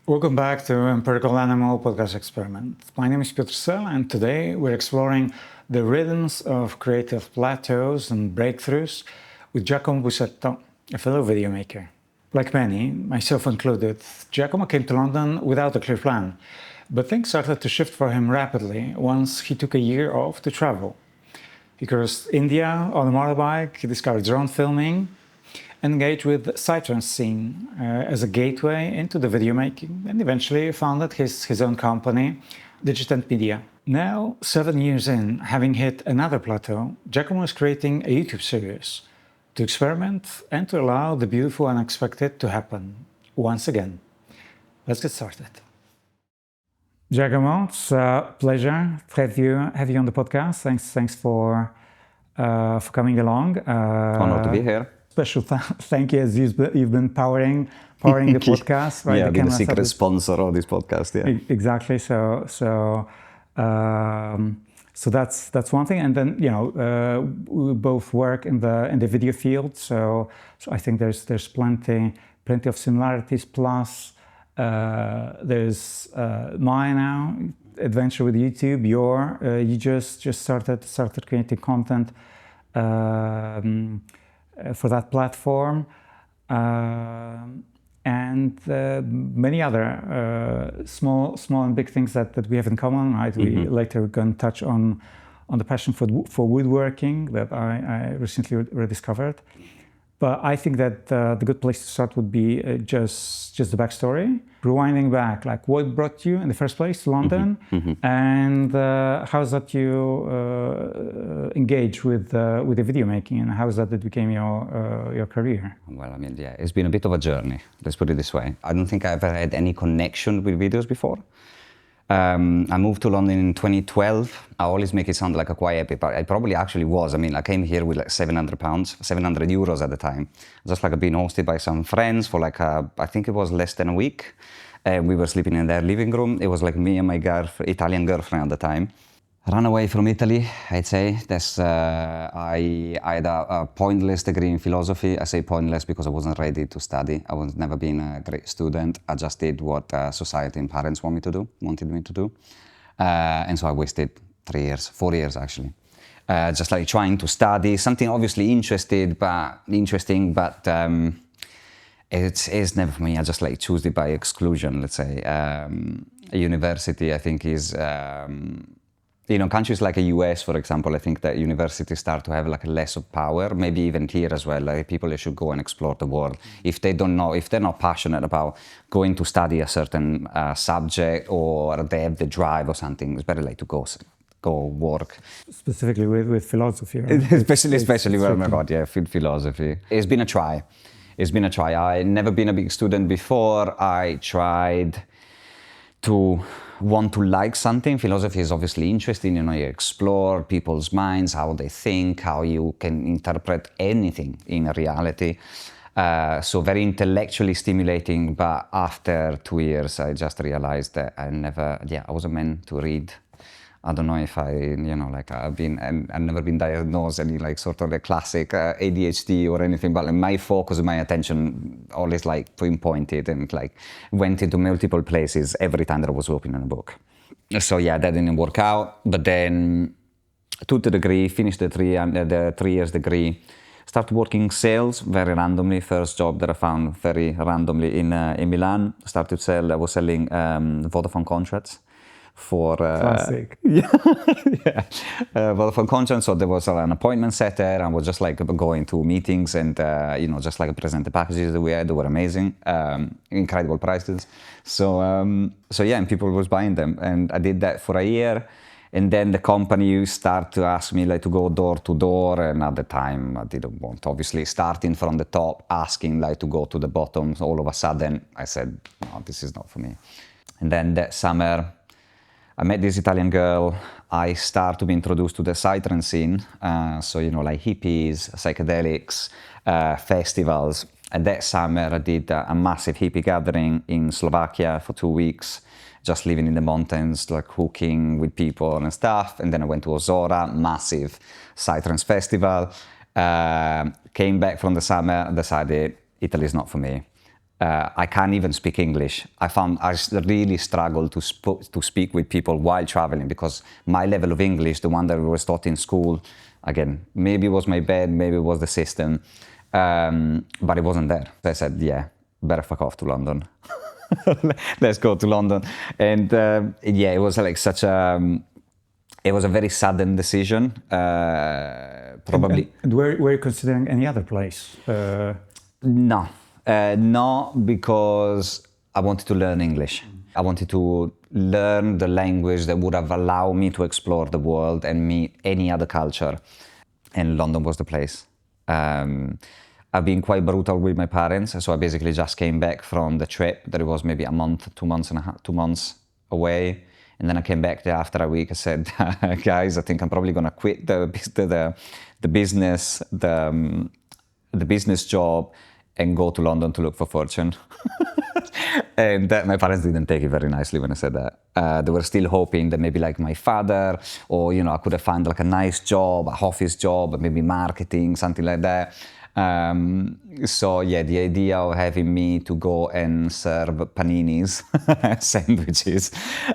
Welcome back to Empirical Animal Podcast Experiment. My name is Piotr Sel, and today we're exploring the rhythms of creative plateaus and breakthroughs with Giacomo Busetto, a fellow video maker. Like many, myself included, Giacomo came to London without a clear plan, but things started to shift for him rapidly once he took a year off to travel. He crossed India on a motorbike, he discovered drone filming, engaged with the Psytrance scene as a gateway into the video making, and eventually founded his own company, Digitent Media. Now, 7 years in, having hit another plateau, Giacomo is creating a YouTube series to experiment and to allow the beautiful unexpected to happen once again. Let's get started. Giacomo, it's a pleasure to have you on the podcast. Thanks for coming along. Honored to be here. Special thank you, as you've been powering the podcast, right? Yeah, being the secret sponsor of this podcast. Yeah, exactly. So that's one thing, and then we both work in the video field, so I think there's plenty of similarities. Plus, there's my now adventure with YouTube. You just started creating content for that platform, and many other small and big things that we have in common, right? Mm-hmm. We later going to touch on the passion for woodworking that I recently rediscovered. But I think that the good place to start would be just the backstory, rewinding back, like what brought you in the first place to London, and how's that you engage with the video making, and how's that became your career? Well, I mean, yeah, it's been a bit of a journey. Let's put it this way. I don't think I ever had any connection with videos before. I moved to London in 2012. I always make it sound like a quite epic, but I probably actually was. I mean, I came here with like €700 at the time. Just like being hosted by some friends for like, I think it was less than a week. We were sleeping in their living room. It was like me and my Italian girlfriend at the time. I ran away from Italy, I'd say. I had a pointless degree in philosophy. I say pointless because I wasn't ready to study. I was never been a great student. I just did what society and parents wanted me to do. And so I wasted 4 years actually. Just like trying to study, something obviously interesting, but it's never for me. I just like choose it by exclusion, let's say. A university, I think, is... countries like the US, for example, I think that universities start to have like less of power, maybe even here as well. Like people should go and explore the world. If they're not passionate about going to study a certain subject, or they have the drive or something, it's better like to go work. Specifically with philosophy, right? especially where I'm about, yeah, philosophy. It's been a try. I've never been a big student before. I tried to want to like something. Philosophy is obviously interesting, you explore people's minds, how they think, how you can interpret anything in reality. So very intellectually stimulating, but after 2 years, I just realized that I wasn't meant to read. I don't know if I've never been diagnosed any like sort of the classic ADHD or anything, but like my focus, my attention always like pinpointed and like went into multiple places every time that I was opening a book. So yeah, that didn't work out. But then took the degree, finished the 3 years degree, started working sales very randomly. First job that I found very randomly in Milan. I was selling Vodafone contracts. For classic. Vodafone contracts. So there was an appointment setter. I was just like going to meetings and just like present the packages that we had. They were amazing, incredible prices. So yeah, and people was buying them, and I did that for a year. And then the company start to ask me like to go door to door, and at the time I didn't want. Obviously, starting from the top, asking like to go to the bottom. So all of a sudden, I said, no, this is not for me. And then that summer, I met this Italian girl. I started to be introduced to the Psytrance scene. Like hippies, psychedelics, festivals. And that summer I did a massive hippie gathering in Slovakia for 2 weeks, just living in the mountains, like cooking with people and stuff. And then I went to Ozora, massive Psytrance festival. Came back from the summer, decided Italy is not for me. I can't even speak English. I found I really struggled to speak with people while traveling because my level of English, the one that was taught in school, again, maybe it was my bad, maybe it was the system, but it wasn't there. I said, yeah, better fuck off to London. Let's go to London. And yeah, it was like such a, it was a very sudden decision, probably. And were you considering any other place? No, not because I wanted to learn English. I wanted to learn the language that would have allowed me to explore the world and meet any other culture. And London was the place. I've been quite brutal with my parents, so I basically just came back from the trip that it was maybe a month, 2 months away. And then I came back there after a week. I said, guys, I think I'm probably going to quit the business job and go to London to look for fortune. And my parents didn't take it very nicely when I said that. They were still hoping that maybe like my father, or, you know, I could have found like a nice job, an office job, maybe marketing, something like that. So yeah, the idea of having me to go and serve paninis, sandwiches,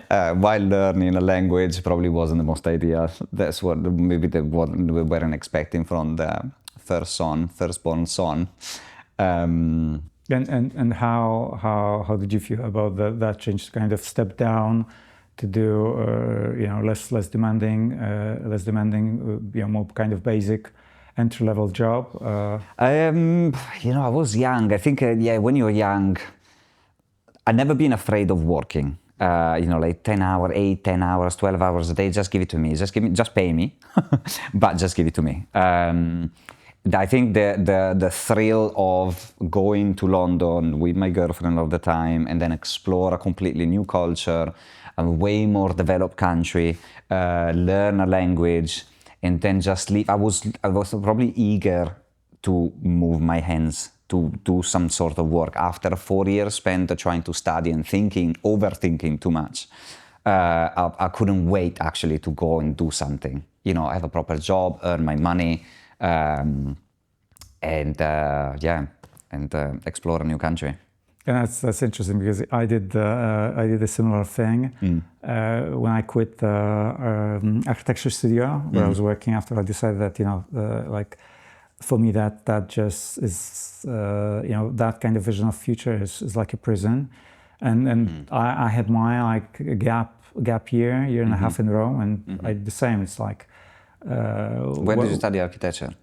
while learning a language probably wasn't the most ideal. That's what maybe they weren't expecting from the firstborn son. And how did you feel about that change to kind of step down to do you know, less demanding, you know, more kind of basic entry-level job? You know, I was young. I think yeah, when you're young, I've never been afraid of working. You know, like 10 hours, 12 hours a day. Just give it to me. Just pay me, but just give it to me. I think the thrill of going to London with my girlfriend all the time and then explore a completely new culture, a way more developed country, learn a language, and then just leave. I was probably eager to move my hands to do some sort of work after 4 years spent trying to study and overthinking too much. I couldn't wait actually to go and do something. You know, have a proper job, earn my money. Explore a new country. And that's interesting because I did a similar thing when I quit the architecture studio where I was working after I decided that, you know, like for me that just is you know, that kind of vision of future is like a prison, and I had my like gap year and a half in a row, and I did the same. It's like where did you study architecture?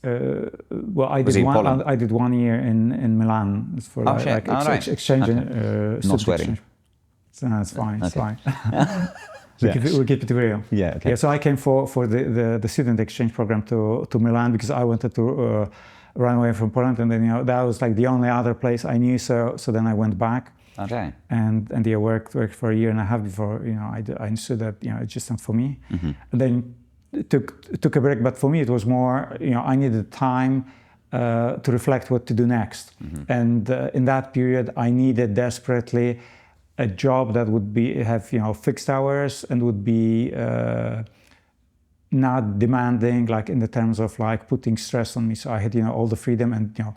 Well, I did 1 year in Milan. It's for exchange. Okay. No swearing. Exchange. So that's fine. It's fine. Yes. We keep it real. Yeah. Okay. Yeah. So I came for the student exchange program to Milan because I wanted to run away from Poland, and then, you know, that was like the only other place I knew. So then I went back. Okay. And I worked for a year and a half before, you know, I understood that, you know, it's just not for me. And then took a break, but for me it was more, you know, I needed time to reflect what to do next. And in that period I needed desperately a job that would have, you know, fixed hours and would be not demanding, like in the terms of like putting stress on me. So I had, you know, all the freedom, and, you know,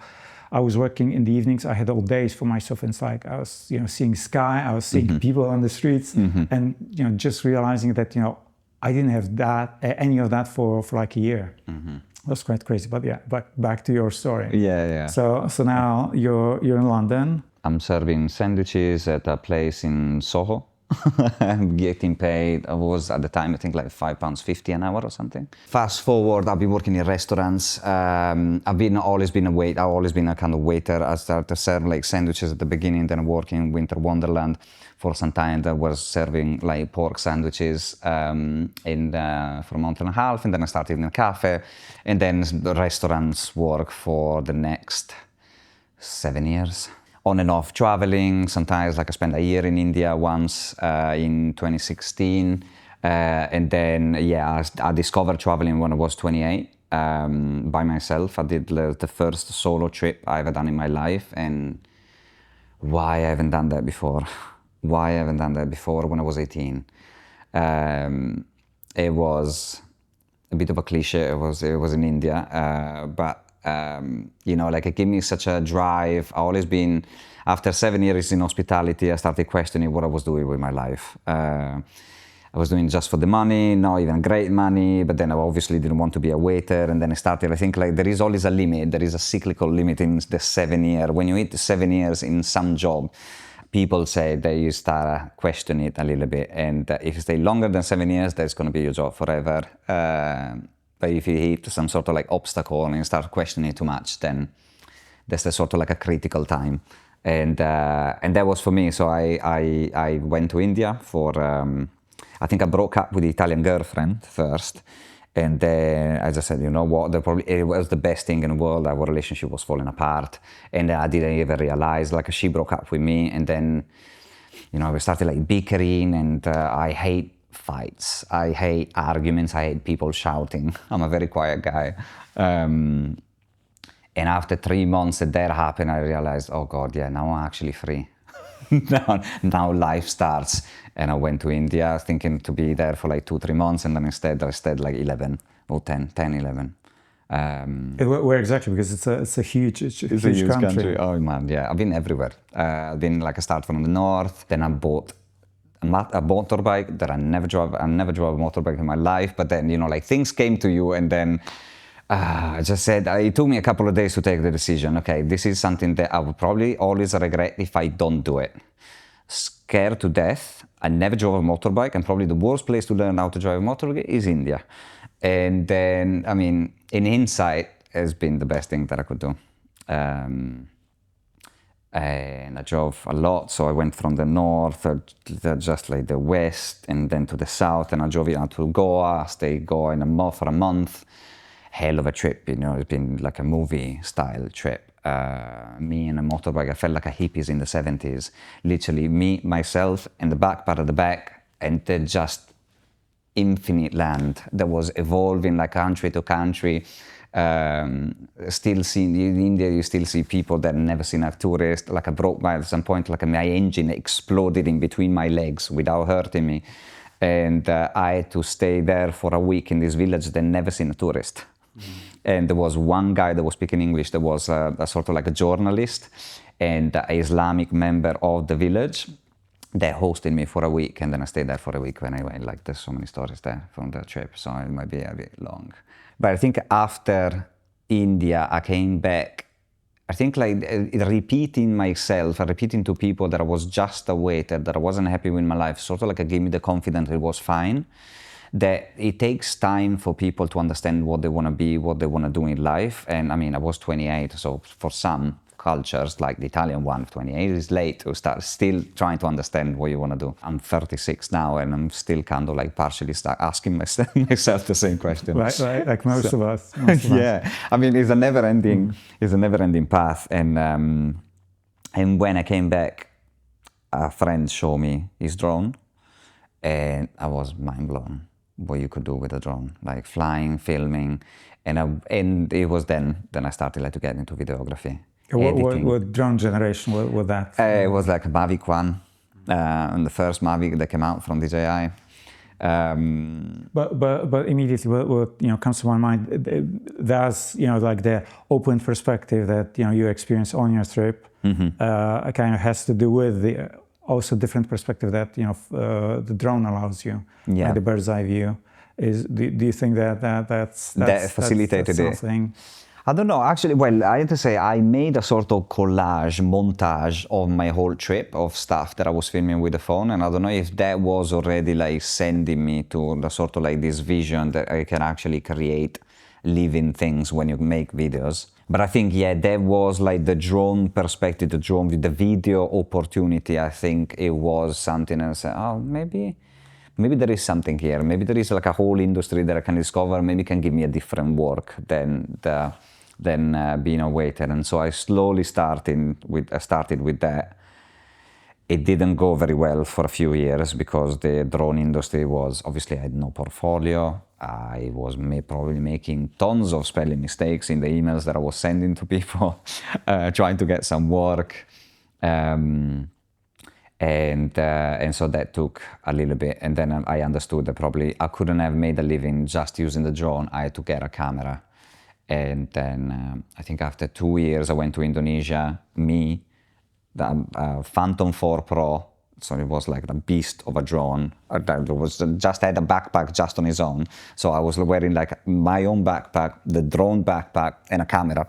I was working in the evenings. I had all days for myself, and it's like I was, you know, seeing sky, I was seeing people on the streets, and, you know, just realizing that, you know, I didn't have any of that for like a year. It was quite crazy, but yeah, back to your story. Yeah. So now you're in London. I'm serving sandwiches at a place in Soho. I'm getting paid. I was at the time, I think, like £5.50 an hour or something. Fast forward, I've been working in restaurants. I've always been a kind of waiter. I started to serve like sandwiches at the beginning, then working in Winter Wonderland for some time. That was serving like pork sandwiches for a month and a half, and then I started in a cafe, and then the restaurants work for the next 7 years. On and off traveling, sometimes like I spent a year in India once in 2016. And then, yeah, I discovered traveling when I was 28 by myself. I did the first solo trip I ever done in my life. And why I haven't done that before? Why I haven't done that before when I was 18? It was a bit of a cliche. It was in India, but You know, like it gave me such a drive. I always been, after 7 years in hospitality, I started questioning what I was doing with my life. I was doing just for the money, not even great money, but then I obviously didn't want to be a waiter. And then I started, I think like there is always a limit. There is a cyclical limit in the 7 year. When you hit 7 years in some job, people say that you start questioning it a little bit. And if you stay longer than 7 years, that's going to be your job forever. But if you hit some sort of like obstacle and you start questioning it too much, then that's the sort of like a critical time. And that was for me. So I went to India for, I think I broke up with the Italian girlfriend first. And then I just said, you know what, it was the best thing in the world. Our relationship was falling apart. And I didn't even realize, like she broke up with me. And then, you know, we started like bickering, and I hate fights. I hate arguments. I hate people shouting. I'm a very quiet guy. And after 3 months that happened, I realized, oh God, yeah, now I'm actually free. now life starts. And I went to India thinking to be there for like 2-3 months, and then instead I stayed like 11 or 10, 11. Where exactly? Because it's a huge country. Oh man, yeah. I've been everywhere. I've been like, I started from the north, then I bought a motorbike that I never drove a motorbike in my life, but then, you know, like things came to you, and then I just said, it took me a couple of days to take the decision. Okay, this is something that I would probably always regret if I don't do it. Scared to death. I never drove a motorbike, and probably the worst place to learn how to drive a motorbike is India. And then, I mean, in hindsight, has been the best thing that I could do. And I drove a lot, so I went from the north, just like the west, and then to the south, and I drove it out to Goa, stayed Goa for a month. Hell of a trip, you know, it's been like a movie style trip. Me and a motorbike, I felt like a hippies in the 70s. Literally me, myself, and the back part of the back, and then just infinite land that was evolving like country to country. Still seeing in India, you still see people that never seen a tourist. Like I broke at some point, like my engine exploded in between my legs without hurting me. And I had to stay there for a week in this village that never seen a tourist. And there was one guy that was speaking English that was a sort of like a journalist and an Islamic member of the village that hosted me for a week. And then I stayed there for a week when I went. Like, there's so many stories there from the trip, so it might be a bit long. But I think after India, I came back, I think like repeating myself, repeating to people that I was just a waiter, that I wasn't happy with my life, sort of like it gave me the confidence it was fine. That it takes time for people to understand what they want to be, what they want to do in life. And I mean, I was 28, so for some cultures, like the Italian one, 28 is late to start still trying to understand what you want to do. I'm 36 now, and I'm still kind of like partially asking myself the same question. Right, like most of us. Yeah, I mean, it's a never-ending path. And when I came back, a friend showed me his drone, and I was mind blown what you could do with a drone, like flying, filming, and it was then I started like to get into videography. What drone generation was that? It was like a Mavic 1, and the first Mavic that came out from DJI. But immediately what comes to my mind, that's like the open perspective that you experience on your trip. Kind of has to do with the also different perspective that the drone allows you, like the bird's eye view. Do you think that facilitated that's something? I don't know, actually. Well, I have to say I made a sort of montage of my whole trip of stuff that I was filming with the phone, and I don't know if that was already like sending me to the sort of like this vision that I can actually create living things when you make videos. But I think, yeah, that was like the drone perspective, the video opportunity. I think it was something I said, oh, maybe there is something here. Maybe there is like a whole industry that I can discover. Maybe it can give me a different work than being a waiter. And so I slowly started with that. It didn't go very well for a few years because the drone industry was, obviously I had no portfolio. I was probably making tons of spelling mistakes in the emails that I was sending to people, trying to get some work. And so that took a little bit. And then I understood that probably I couldn't have made a living just using the drone. I had to get a camera. And then I think after 2 years, I went to Indonesia. The Phantom 4 Pro, so it was like the beast of a drone. That was just had a backpack just on its own. So I was wearing like my own backpack, the drone backpack, and a camera.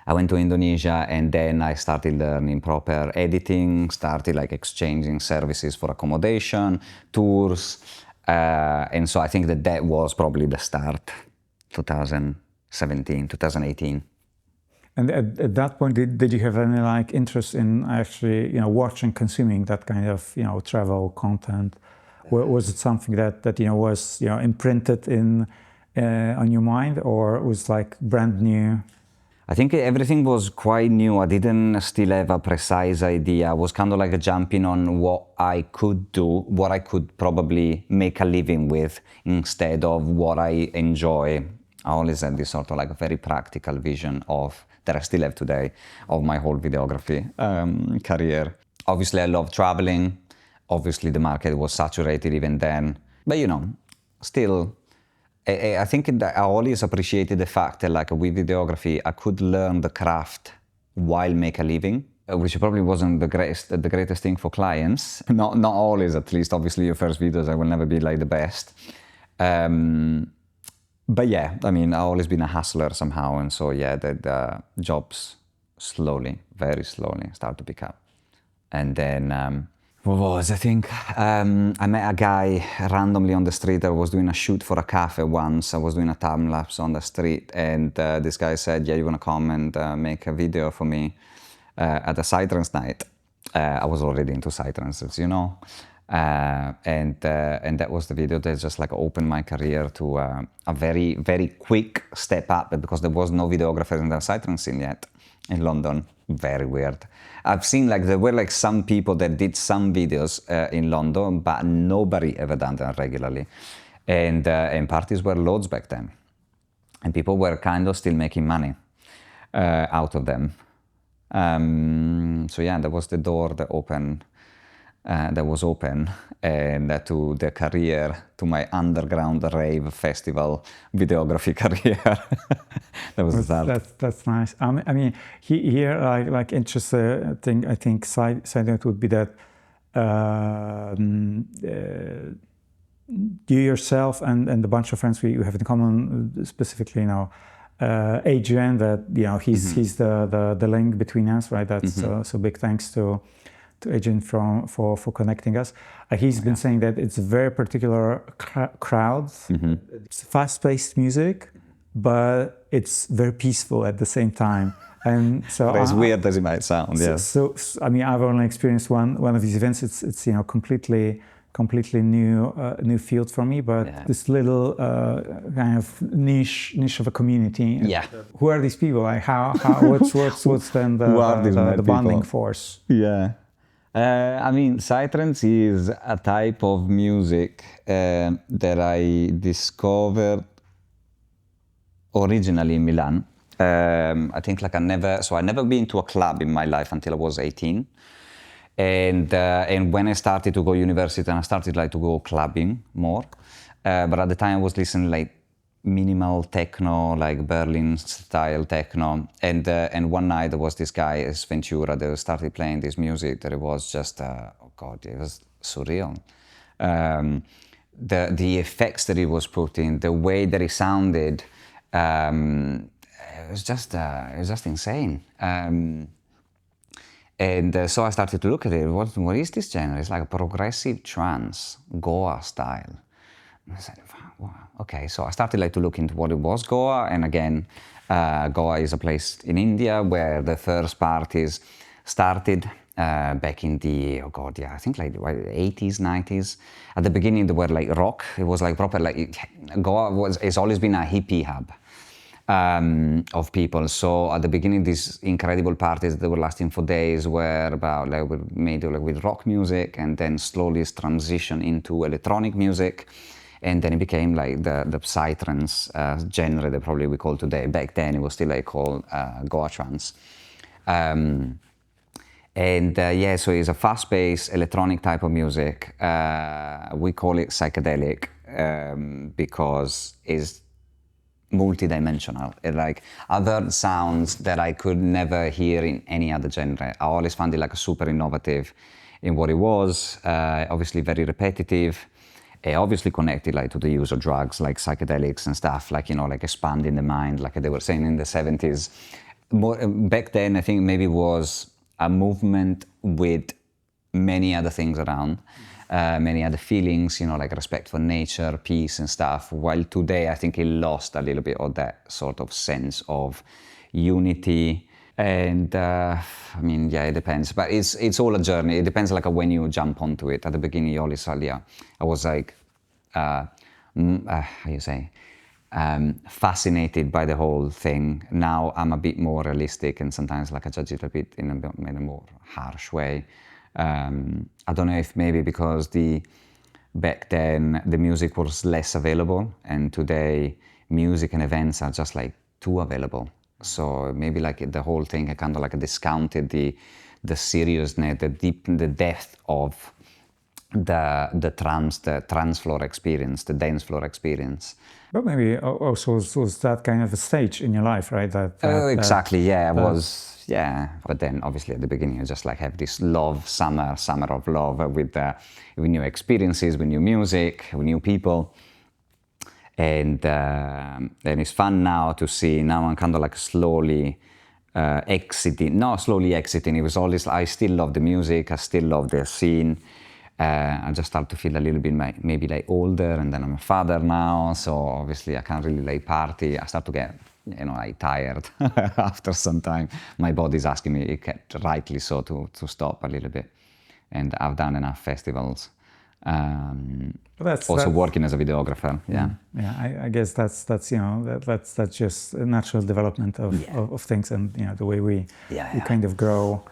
I went to Indonesia, and then I started learning proper editing, started like exchanging services for accommodation, tours, and so I think that was probably the start, 2017, 2018. And at that point, did you have any like interest in actually, watching, consuming that kind of, travel content? Was it something that was imprinted in on your mind, or was like brand new? I think everything was quite new. I didn't still have a precise idea. I was kind of like jumping on what I could do, what I could probably make a living with instead of what I enjoy. I always had this sort of like a very practical vision that I still have today of my whole videography career. Obviously, I love traveling. Obviously, the market was saturated even then. But still, I think I always appreciated the fact that like with videography, I could learn the craft while make a living, which probably wasn't the greatest thing for clients. Not always, at least. Obviously, your first videos, I will never be like the best. But yeah, I mean, I've always been a hustler somehow. And so, yeah, the jobs slowly, very slowly start to pick up. And then, what was I think? I met a guy randomly on the street. I was doing a shoot for a cafe once. I was doing a time lapse on the street. And this guy said, yeah, you want to come and make a video for me at a Psytrance night? I was already into Psytrance, as you know. And that was the video that just like opened my career to a very, very quick step up, because there was no videographer in the Psytrance scene yet in London. Very weird. I've seen like there were like some people that did some videos in London, but nobody ever done them regularly. And parties were loads back then. And people were kind of still making money out of them. So yeah, that was the door that was open, and to the career, to my underground rave festival videography career. That was the start. That's nice. I mean, here, like interesting thing, I think side note would be that you yourself and the bunch of friends we have in common, specifically Adrian, that he's the link between us, right? That's so big thanks to Adrian for connecting us. He's been saying that it's a very particular crowd. It's fast-paced music, but it's very peaceful at the same time. And so as weird as it might sound, yes. So I mean, I've only experienced one of these events. It's completely new field for me, but this little kind of niche of a community. Yeah. Who are these people? Like what's then the bonding force? Yeah. I mean, Psytrance is a type of music that I discovered originally in Milan. I think like I never been to a club in my life until I was 18. And when I started to go to university, and I started like to go clubbing more. But at the time I was listening like minimal techno, like Berlin style techno. And one night there was this guy, Ventura, that started playing this music that it was just, oh God, it was surreal. The effects that he was putting, the way that it sounded, it was just insane. And so I started to look at it. What is this genre? It's like a progressive trance, Goa style. And I said, wow, okay. So I started like to look into what it was, Goa. And again, Goa is a place in India where the first parties started back in the, oh God, yeah, I think like 80s, 90s. At the beginning, they were like rock. It was like proper, like Goa has always been a hippie hub. Of people. So at the beginning, these incredible parties that were lasting for days were about like made like with rock music, and then slowly transition into electronic music, and then it became like the Psytrance genre that probably we call today. Back then, it was still like called Goa trance. So it's a fast-paced electronic type of music. We call it psychedelic because it's multi-dimensional. Like other sounds that I could never hear in any other genre. I always found it like super innovative in what it was, obviously very repetitive, obviously connected like to the use of drugs like psychedelics and stuff, like, like expanding the mind, like they were saying in the 70s. Back then, I think maybe was a movement with many other things around, many other feelings, like respect for nature, peace and stuff. While today, I think it lost a little bit of that sort of sense of unity. And I mean, yeah, it depends, but it's all a journey. It depends like when you jump onto it. At the beginning, I was like, how you say, fascinated by the whole thing. Now I'm a bit more realistic, and sometimes like I judge it a bit in a more harsh way. I don't know if maybe because back then the music was less available, and today music and events are just like too available. So maybe like the whole thing, I kind of like discounted the seriousness, the depth of the trance floor experience, the dance floor experience. But maybe also was that kind of a stage in your life, right? Exactly, yeah, it was, yeah. But then obviously at the beginning you just like have this summer of love with new experiences, with new music, with new people. And it's fun now to see, now I'm kind of like slowly exiting. It was always, I still love the music, I still love the scene. I just start to feel a little bit maybe like older, and then I'm a father now, so obviously I can't really like party. I start to get, like tired after some time. My body's asking me, it kept rightly so, to stop a little bit. And I've done enough festivals. Also working as a videographer, yeah. Yeah, I guess that's just a natural development of things, and the way we kind of grow.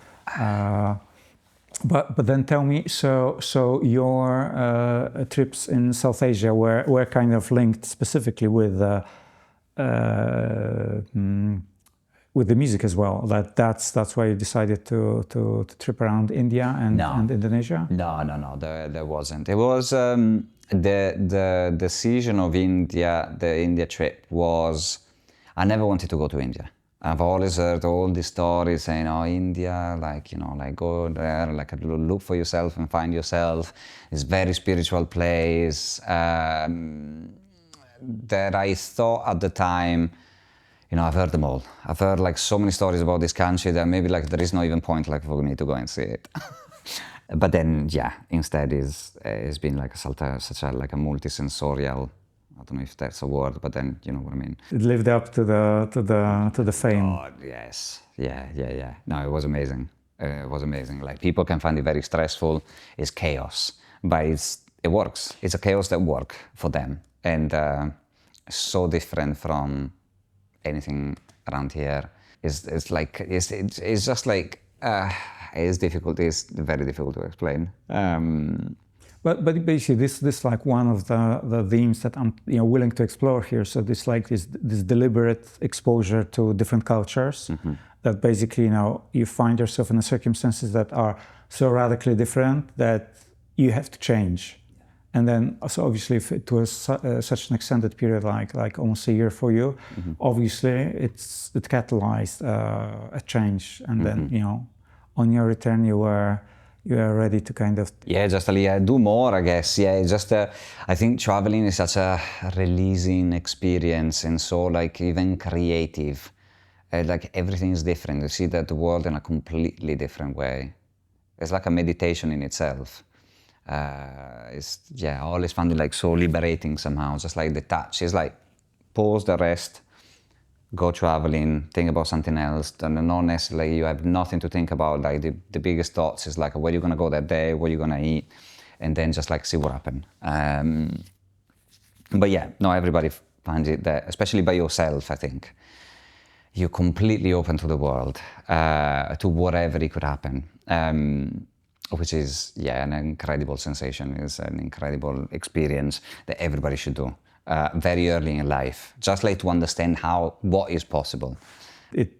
But then tell me, so your trips in South Asia were kind of linked specifically with the music as well. That's why you decided to trip around India and Indonesia? No, there wasn't. It was the decision of India. The India trip was, I never wanted to go to India. I've always heard all these stories saying, oh, India, like, like go there, like look for yourself and find yourself. It's a very spiritual place. That I thought at the time, I've heard them all. I've heard like so many stories about this country that maybe like there is no even point like for me to go and see it. But then, yeah, instead it's been like such a like a multisensorial, I don't know if that's a word, but then you know what I mean. It lived up to the fame. Oh, yes, yeah. No, it was amazing. It was amazing. Like people can find it very stressful. It's chaos, but it works. It's a chaos that works for them, and so different from anything around here. It's just like it's difficult. It's very difficult to explain. But basically, this like one of the themes that I'm willing to explore here. So this deliberate exposure to different cultures, that basically you find yourself in circumstances that are so radically different that you have to change, and then also obviously if it was such an extended period like almost a year for you, obviously it catalyzed a change, and then on your return you were ready to kind of just do more, I guess. Just I think traveling is such a releasing experience, and so like even creative, like everything is different. You see the world in a completely different way. It's like a meditation in itself. I always found it like so liberating somehow. Just like the touch, it's like pause the rest, go traveling, think about something else, and not necessarily you have nothing to think about. Like the biggest thoughts is like where you're gonna go that day, what you're gonna eat, and then just like see what happened. But yeah, no, everybody finds it that, especially by yourself, I think you're completely open to the world, to whatever it could happen, which is an incredible sensation. It's an incredible experience that everybody should do. Very early in life, just like to understand what is possible. It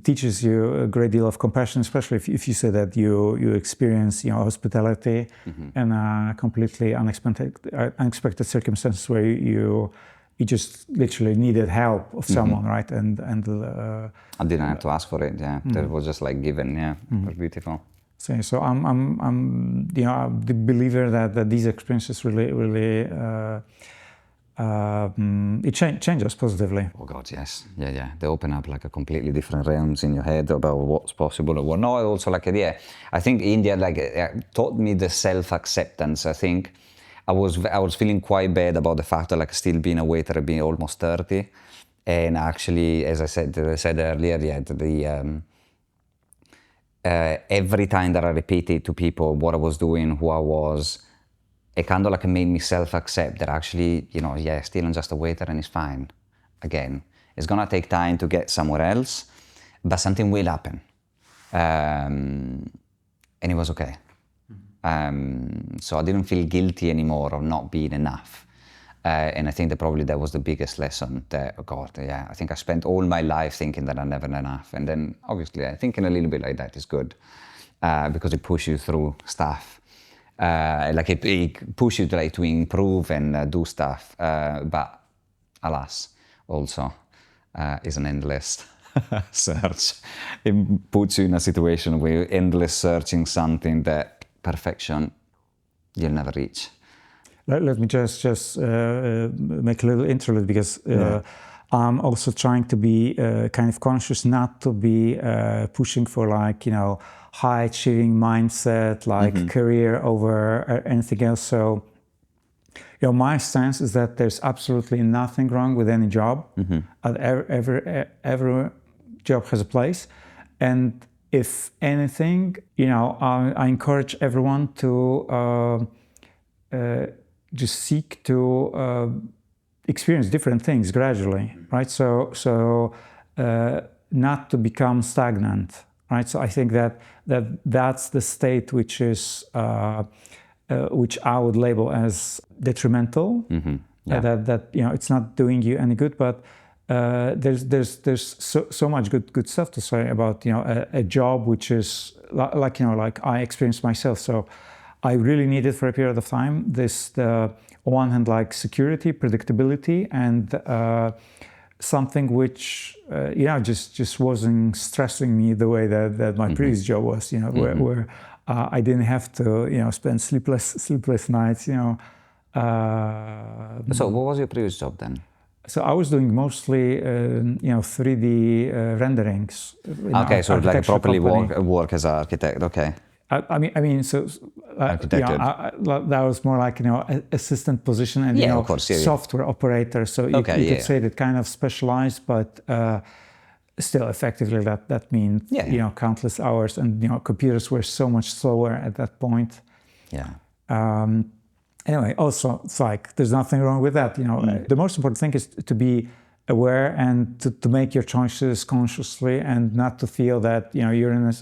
teaches you a great deal of compassion, especially if you say that you experience hospitality and completely unexpected circumstances where you you just literally needed help of someone, right? And I didn't have to ask for it. Yeah, that was just like given. Yeah, it was beautiful. So I'm the believer that these experiences really it changes positively. Oh God, yes, yeah. They open up like a completely different realms in your head about what's possible and what not. Also, like I think India taught me the self-acceptance. I think I was feeling quite bad about the fact that like still being a waiter, being almost 30, and actually, as I said earlier, every time that I repeated to people what I was doing, who I was, it kind of like made me self-accept that actually, still I'm just a waiter and it's fine. Again, it's gonna take time to get somewhere else, but something will happen. And it was okay. So I didn't feel guilty anymore of not being enough. And I think that was the biggest lesson that, I think I spent all my life thinking that I'm never enough. And then obviously thinking a little bit like that is good because it pushes you through stuff. It pushes you like, to improve and do stuff. But alas, also is an endless search. It puts you in a situation where you're endless searching something that perfection you'll never reach. Let me just make a little interlude because I'm also trying to be kind of conscious not to be pushing for high achieving mindset, career over anything else. So, my stance is that there's absolutely nothing wrong with any job. Every job has a place, and if anything, I encourage everyone to just seek to experience different things gradually, right? So not to become stagnant, right? So I think that's the state which is which I would label as detrimental. That it's not doing you any good, but there's so much good stuff to say about a job which is like I experienced myself. So I really needed for a period of time this on one hand security, predictability, and something which just wasn't stressing me the way that my previous job was. Where I didn't have to spend sleepless nights. So what was your previous job then? So I was doing mostly 3D renderings. Okay, so like properly work as an architect. Okay. I mean, so that was more like assistant position and of course, software operator. So you could say that kind of specialized, but still effectively that means countless hours, and computers were so much slower at that point. Anyway, also it's there's nothing wrong with that. The most important thing is to be aware and to make your choices consciously, and not to feel that you're in a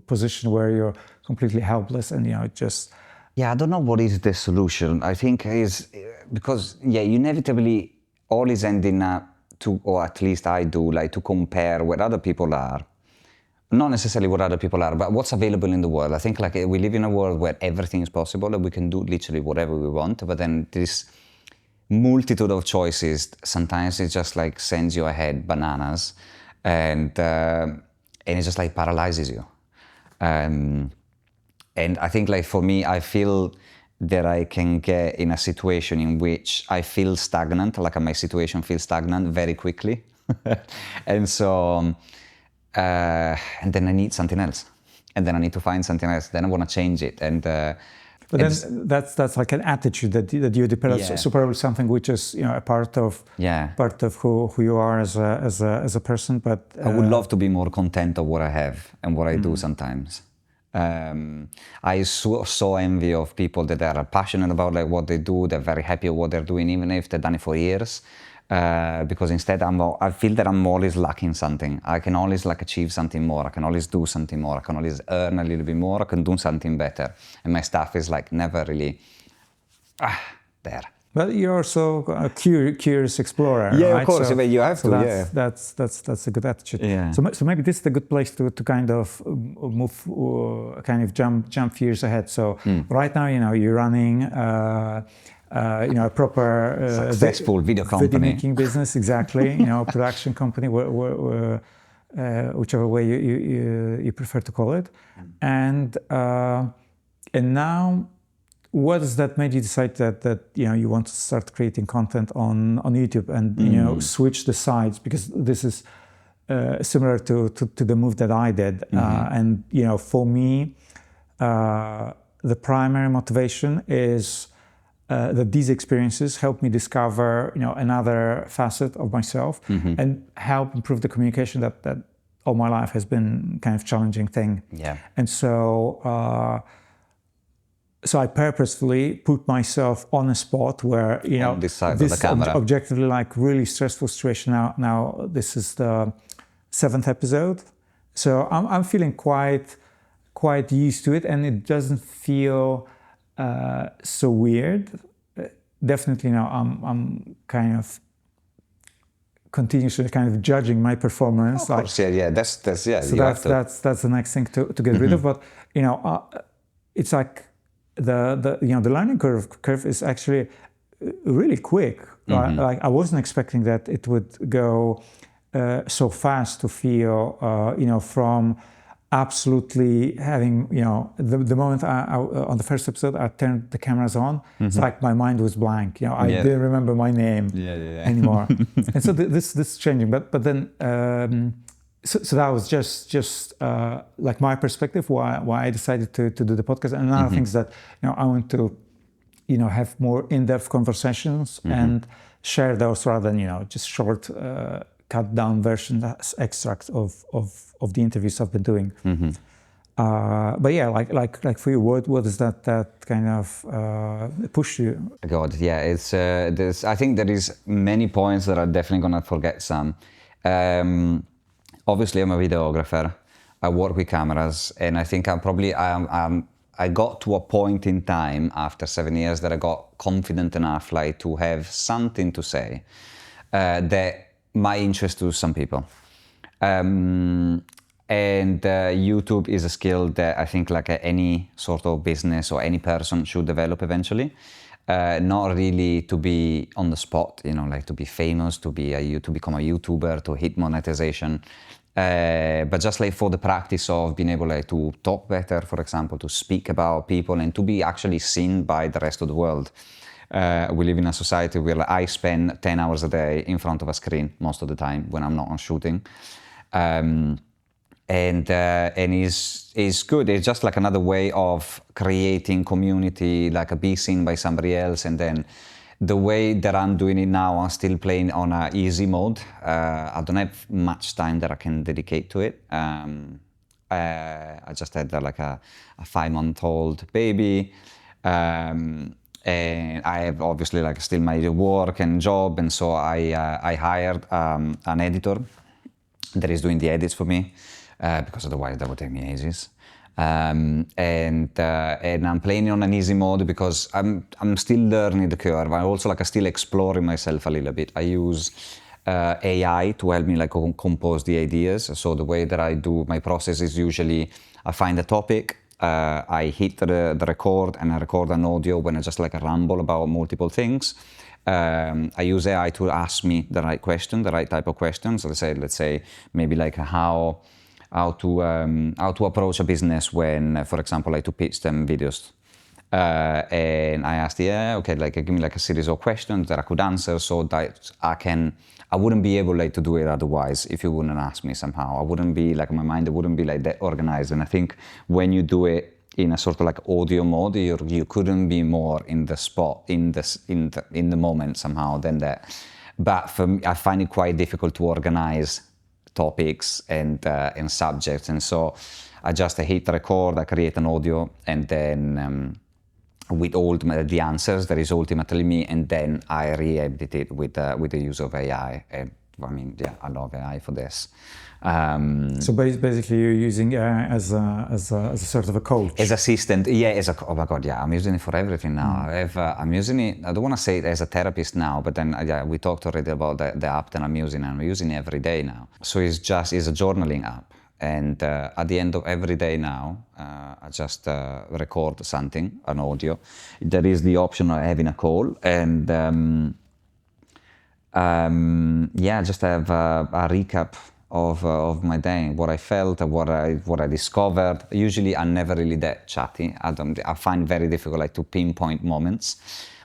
position where you're completely helpless and just I don't know what is the solution. I think is because you inevitably always ending up to, or at least I do, to compare what other people are, not necessarily what other people are, but what's available in the world. I think we live in a world where everything is possible and we can do literally whatever we want, but then this multitude of choices sometimes it just sends you ahead bananas, and it just paralyzes you. And I think for me, I feel that I can get in a situation in which I feel stagnant, my situation feels stagnant very quickly. And so, and then I need something else. And then I need to find something else. Then I want to change it. And but then that's like an attitude that you develop. So probably something which is a part of who you are as a person. But I would love to be more content of what I have and what I do sometimes. I so envy of people that are passionate about what they do. They're very happy with what they're doing, even if they've done it for years. Because instead I feel that I'm always lacking something. I can always achieve something more. I can always do something more. I can always earn a little bit more. I can do something better. And my stuff is never really there. But you're also a curious explorer, Yeah, right? of course. So, But you have so to. that's a good attitude. Yeah. So maybe this is a good place to kind of move, kind of jump years ahead. So right now, you're running, a proper Successful video company. making business, exactly. Production company, whichever way you prefer to call it, and now. What does that made you decide that you want to start creating content on YouTube and switch the sides, because this is similar to the move that I did, and for me the primary motivation is that these experiences help me discover another facet of myself and help improve the communication that all my life has been kind of challenging thing. Yeah. And so I purposefully put myself on a spot where on this side of the camera. Objectively like really stressful situation. Now this is the 7th episode, so I'm feeling quite used to it, and it doesn't feel so weird. Definitely now I'm kind of continuously kind of judging my performance. Of course, yeah. That's yeah. So that's the next thing to get rid of. But it's like the learning curve is actually really quick. Like I wasn't expecting that it would go so fast to feel from absolutely having the moment I on the first episode I turned the cameras on, it's like my mind was blank. I didn't remember my name anymore. And so this is changing. But then so that was just like my perspective why I decided to do the podcast. And another thing is that I want to have more in-depth conversations and share those rather than just short cut down versions, extracts of the interviews I've been doing. But yeah, like for you, what is that kind of push you? God, yeah, it's I think there is many points that I'm definitely gonna forget some. Obviously, I'm a videographer. I work with cameras, and I think I got to a point in time after 7 years that I got confident enough, like, to have something to say that might interest to some people. And YouTube is a skill that I think like any sort of business or any person should develop eventually. Not really to be on the spot, like to be famous, to become a YouTuber, to hit monetization, but just like for the practice of being able to talk better, for example, to speak about people and to be actually seen by the rest of the world. We live in a society where I spend 10 hours a day in front of a screen most of the time when I'm not on shooting. And is good. It's just like another way of creating community, like be seen by somebody else. And then the way that I'm doing it now, I'm still playing on a easy mode. I don't have much time that I can dedicate to it. I just had like a 5-month-old baby. And I have obviously like still my work and job. And so I hired an editor that is doing the edits for me. Because otherwise that would take me ages. And I'm playing on an easy mode because I'm still learning the curve. I'm also like still exploring myself a little bit. I use AI to help me like compose the ideas. So the way that I do my process is usually I find a topic, I hit the record, and I record an audio when I just like ramble about multiple things. I use AI to ask me the right question, the right type of questions. Let's say maybe like how to approach a business when, for example, like to pitch them videos. And I asked, like give me like a series of questions that I could answer so that I wouldn't be able like to do it otherwise if you wouldn't ask me somehow. I wouldn't be like, my mind wouldn't be like that organized. And I think when you do it in a sort of like audio mode, you couldn't be more in the spot, in the moment somehow than that. But for me, I find it quite difficult to organize topics and subjects, and so I just hit record, I create an audio, and then with all the answers, that is ultimately me, and then I re-edit it with the use of AI. And I mean, yeah, I love AI for this. So basically, you're using AI as a sort of a coach. As assistant, yeah, oh my God, yeah, I'm using it for everything now. I'm using it, I don't want to say it as a therapist now, but then yeah, we talked already about the app that I'm using, and I'm using it every day now. So it's a journaling app. And at the end of every day now, I just record something, an audio. There is the option of having a call, and yeah, just have a recap of my day, what I felt, what I discovered. Usually, I'm never really that chatty. I find very difficult like to pinpoint moments.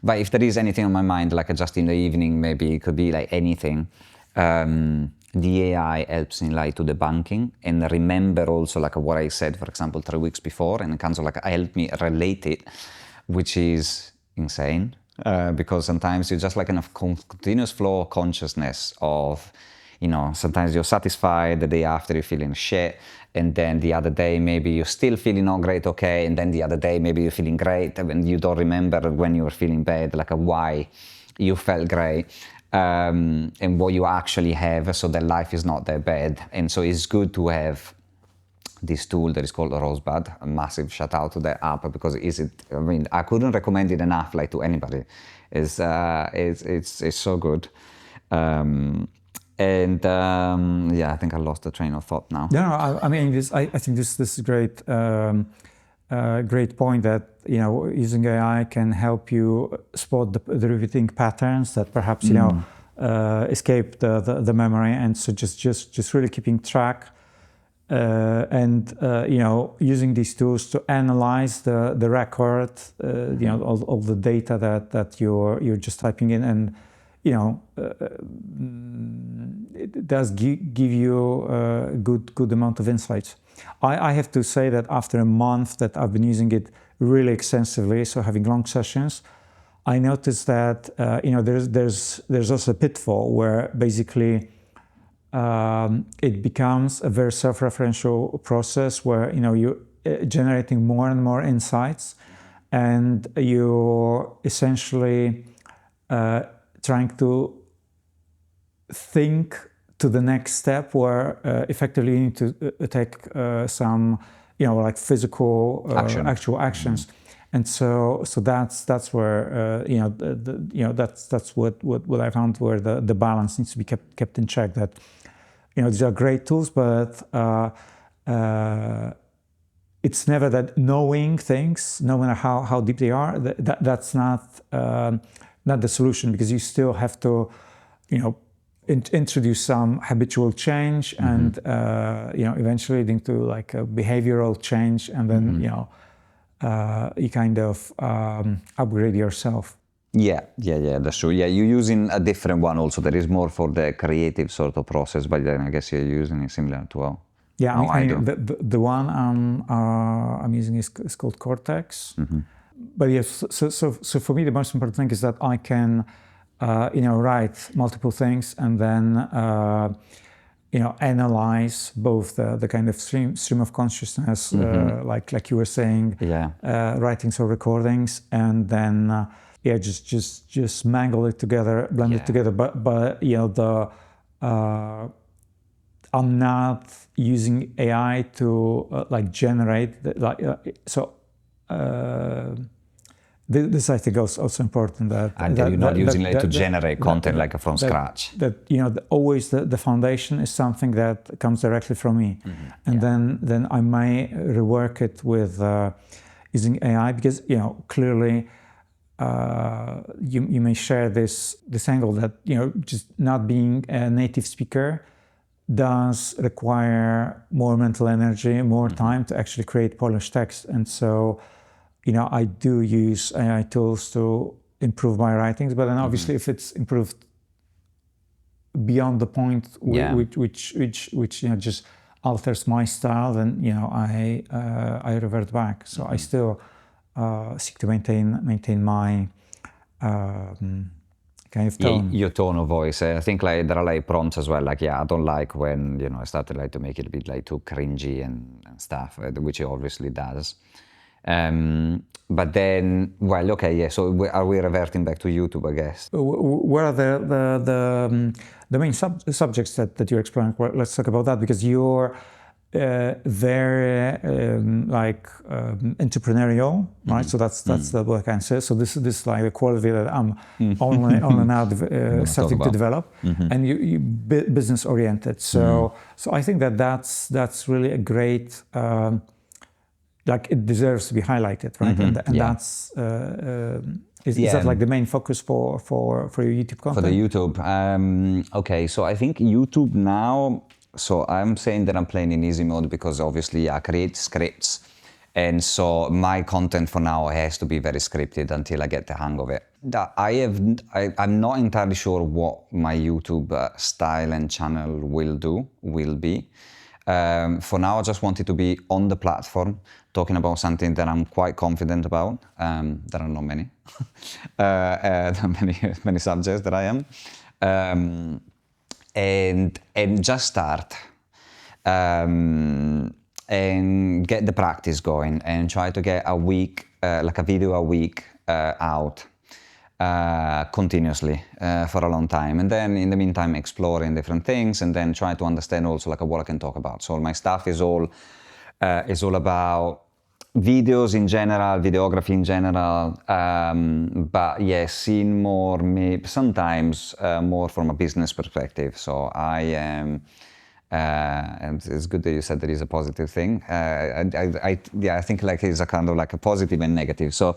But if there is anything on my mind, like just in the evening, maybe it could be like anything. The AI helps in like to debunking and remember also like what I said, for example, 3 weeks before, and it kind of like help me relate it, which is insane. Because sometimes you're just like in a continuous flow of consciousness of, sometimes you're satisfied, the day after you're feeling shit, and then the other day maybe you're still feeling not great, okay, and then the other day maybe you're feeling great, and you don't remember when you were feeling bad, like why you felt great, and what you actually have, so that life is not that bad. And so it's good to have this tool that is called Rosebud. A massive shout out to that app, because I couldn't recommend it enough, like, to anybody. It's so good. Yeah, I think I lost the train of thought now. No, I mean, I think this is great. Great point that using AI can help you spot the repeating patterns that perhaps escape the memory, and so just really keeping track. And using these tools to analyze the record, all the data that you're just typing in, and it does give you a good amount of insights. I have to say that after a month that I've been using it really extensively, so having long sessions, I noticed that there's also a pitfall where basically it becomes a very self-referential process where you're generating more and more insights, and you're essentially trying to think to the next step, where effectively you need to take some like physical actual actions. And so that's where that's what I found, where the balance needs to be kept in check. That these are great tools, but it's never that knowing things, no matter how deep they are, that's not the solution, because you still have to introduce some habitual change, and eventually leading to like a behavioral change, and then you kind of upgrade yourself. Yeah, that's true. Yeah, you're using a different one also that is more for the creative sort of process, but then I guess you're using it similar to well. Yeah, I mean the one I'm using is called Cortex. But yes, so for me the most important thing is that I can write multiple things, and then analyze both the kind of stream of consciousness, like you were saying, writings or recordings, and then just mangle it together, blend it together. But I'm not using AI to generate this I think is also important, that you're not using it to generate content from scratch. Always the foundation is something that comes directly from me, and then I may rework it with using AI, because clearly you may share this angle that just not being a native speaker does require more mental energy, more time to actually create polished text. And so I do use AI tools to improve my writings, but then obviously if it's improved beyond the point which just alters my style, then I revert back. So I still seek to maintain my kind of tone. Your tone of voice. I think there are prompts as well. I don't like when I started to make it a bit too cringy and stuff, which it obviously does. But then, well, okay, yeah. So are we reverting back to YouTube, I guess? What are the main subjects that you're exploring? Well, let's talk about that, because you're very entrepreneurial, right? So that's the what I can say. So this is like a quality that I'm only now starting to develop, and you business oriented. So I think that's really a great. It deserves to be highlighted, right? And that's is that like the main focus for your YouTube content? For the YouTube, okay. So I think YouTube now. So I'm saying that I'm playing in easy mode because obviously I create scripts, and so my content for now has to be very scripted until I get the hang of it. I'm not entirely sure what my YouTube style and channel will be. For now, I just want it to be on the platform, talking about something that I'm quite confident about. There are not many, many subjects that I am, and just start and get the practice going, and try to get a week, like a video a week out. Continuously for a long time, and then in the meantime exploring different things, and then try to understand also like what I can talk about. So my stuff is all about videos in general, videography in general, but yes, seen more maybe sometimes more from a business perspective. So I am. And it's good that you said that is a positive thing. I think like it's a kind of like a positive and negative. So.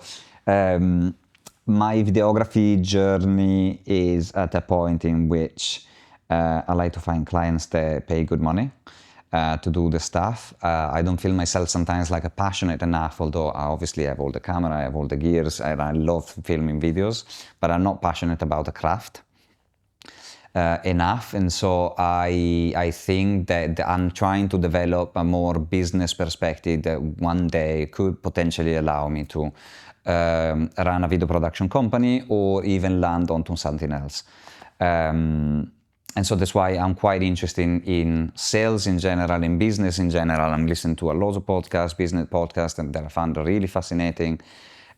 My videography journey is at a point in which I like to find clients that pay good money to do the stuff. I don't feel myself sometimes like passionate enough, although I obviously have all the camera, I have all the gears, and I love filming videos, but I'm not passionate about the craft enough. And so I think that I'm trying to develop a more business perspective that one day could potentially allow me to run a video production company or even land onto something else. And so that's why I'm quite interested in sales in general, in business in general. I'm listening to a lot of podcasts, business podcasts, and that I found really fascinating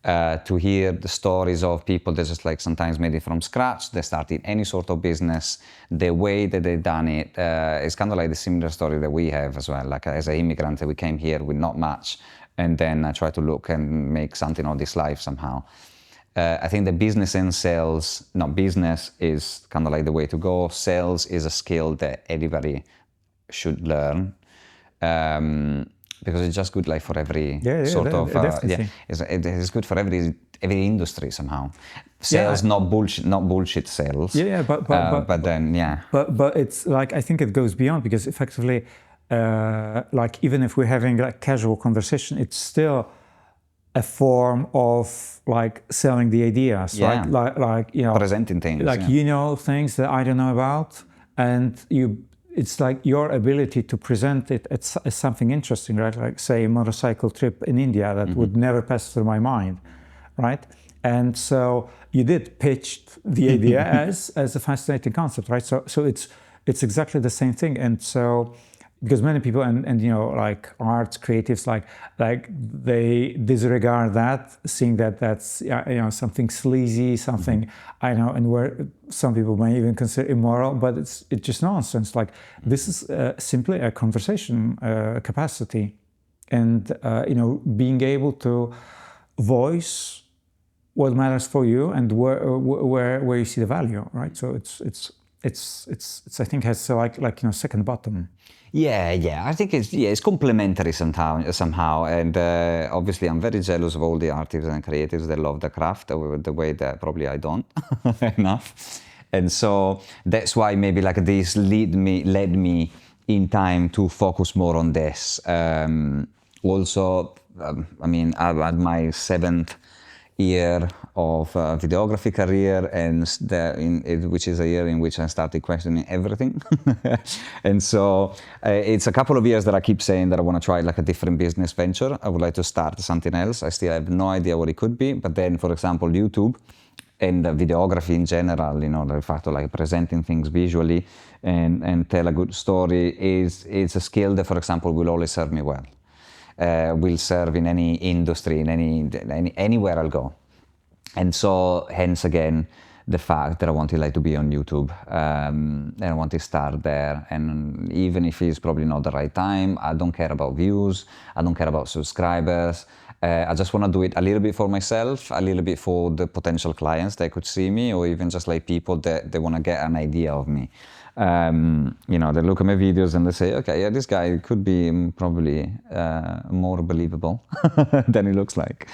to hear the stories of people that just like sometimes made it from scratch. They started any sort of business, the way that they've done it. It's kind of like the similar story that we have as well. Like as an immigrant, we came here with not much, and then I try to look and make something of this life somehow. I think the business and sales, business is kind of like the way to go. Sales is a skill that everybody should learn. Because it's just good like for every it's good for every industry somehow. Sales, not bullshit sales. But then But it's like, I think it goes beyond, because effectively, like even if we're having like casual conversation, it's still a form of like selling the ideas, right? Like presenting things, like things that I don't know about, and it's like your ability to present it as something interesting, right? Like say a motorcycle trip in India that would never pass through my mind, right? And so you did pitch the idea as a fascinating concept, right? So it's exactly the same thing. And so because many people and like arts creatives like they disregard that, seeing that that's something sleazy, something and where some people may even consider immoral, but it's just nonsense. Like this is simply a conversation capacity, and being able to voice what matters for you and where you see the value, right? So it's I think has second bottom. Yeah. I think it's complementary somehow, and obviously I'm very jealous of all the artists and creatives that love the craft the way that probably I don't enough, and so that's why maybe like this led me in time to focus more on this. Also, I mean, I've had my 7th year of videography career, and which is a year in which I started questioning everything. And so it's a couple of years that I keep saying that I want to try like a different business venture. I would like to start something else. I still have no idea what it could be, but then, for example, YouTube and videography in general, the fact of like presenting things visually and tell a good story is a skill that, for example, will always serve me well. will serve in any industry, in anywhere I'll go. And so, hence again, the fact that I wanted like to be on YouTube, and I want to start there. And even if it's probably not the right time, I don't care about views, I don't care about subscribers. I just want to do it a little bit for myself, a little bit for the potential clients that could see me, or even just like people that they want to get an idea of me. You know, they look at my videos and they say, okay, yeah, this guy could be probably more believable than he looks like.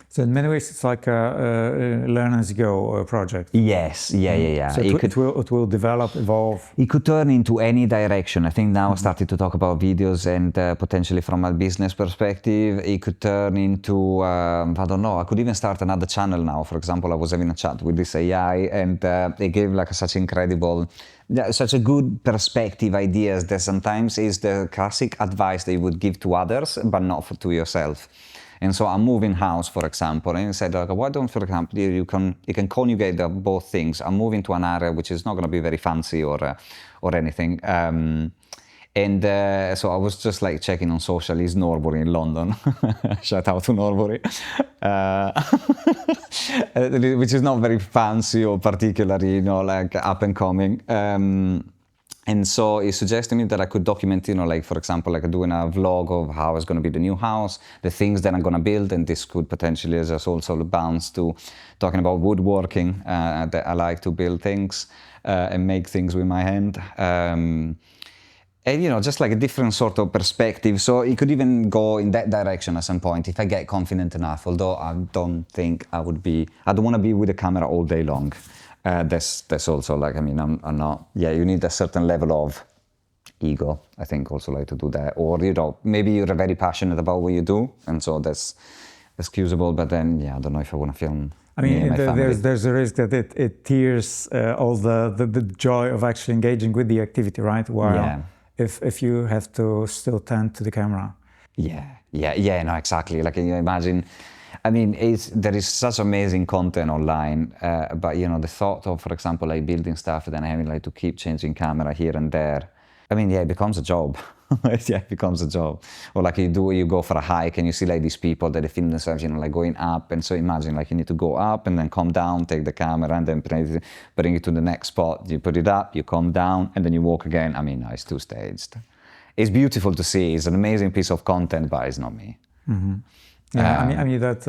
So in many ways, it's like a learn as you go project. Yes, yeah. So it will develop, evolve. It could turn into any direction. I think now I started to talk about videos and potentially from a business perspective, it could turn into, I don't know, I could even start another channel now. For example, I was having a chat with this AI and they gave like such incredible, such a good perspective ideas that sometimes is the classic advice that you would give to others, but not to yourself. And so I'm moving house, for example, and he said, like, why don't, for example, you can conjugate both things. I'm moving to an area which is not going to be very fancy or anything. So I was just like checking on social, is Norbury in London. Shout out to Norbury. Which is not very fancy or particularly, you know, like up and coming. And so he suggested me that I could document, you know, like, for example, like doing a vlog of how it's going to be the new house, the things that I'm going to build, and this could potentially just also bounce to talking about woodworking, that I like to build things and make things with my hand. And, you know, just like a different sort of perspective. So it could even go in that direction at some point if I get confident enough, although I don't think I don't want to be with the camera all day long. That's also like, I mean, I'm not, yeah, you need a certain level of ego, I think, also like to do that. Or, you know, maybe you're very passionate about what you do, and so that's excusable, but then, yeah, I don't know if I want to film. I mean, there's a risk that it tears all the joy of actually engaging with the activity, right? While if you have to still tend to the camera. Yeah, no, exactly. Like, you imagine, I mean, there is such amazing content online, but, you know, the thought of, for example, like building stuff and then having like to keep changing camera here and there, I mean, yeah, it becomes a job. Yeah, it becomes a job. Or like you go for a hike and you see like these people that they film themselves, you know, like going up. And so imagine like you need to go up and then come down, take the camera and then bring it to the next spot. You put it up, you come down, and then you walk again. I mean, no, it's too staged. It's beautiful to see. It's an amazing piece of content, but it's not me. Mm-hmm. Yeah, I mean that's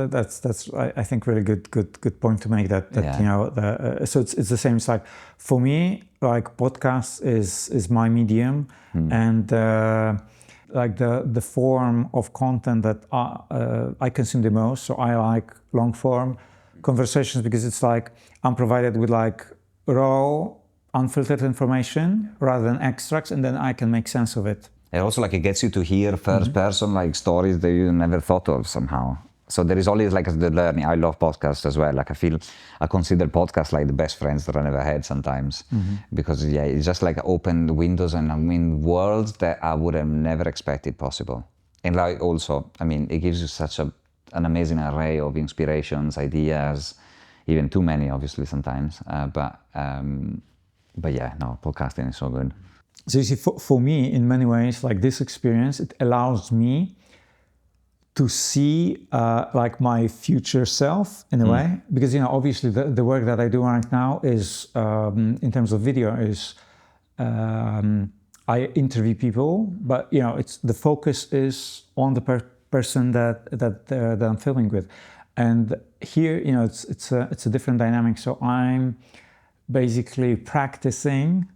I think really good point to make. That you know, so it's the same. It's like for me, like podcast is my medium, and like the form of content that I consume the most. So I like long form conversations because it's like I'm provided with like raw, unfiltered information rather than extracts, and then I can make sense of it. And also, like, it gets you to hear first-person like stories that you never thought of somehow. So there is always like the learning. I love podcasts as well. Like I consider podcasts like the best friends that I never had sometimes, because it's just like open windows and I mean worlds that I would have never expected possible. And like also, I mean, it gives you such an amazing array of inspirations, ideas, even too many, obviously sometimes. But yeah, no, podcasting is so good. So you see, for me, in many ways, like this experience, it allows me to see like my future self in a way, because, you know, obviously the work that I do right now is, in terms of video, is I interview people, but, you know, the focus is on the person that I'm filming with, and here, you know, it's a different dynamic. So I'm basically practicing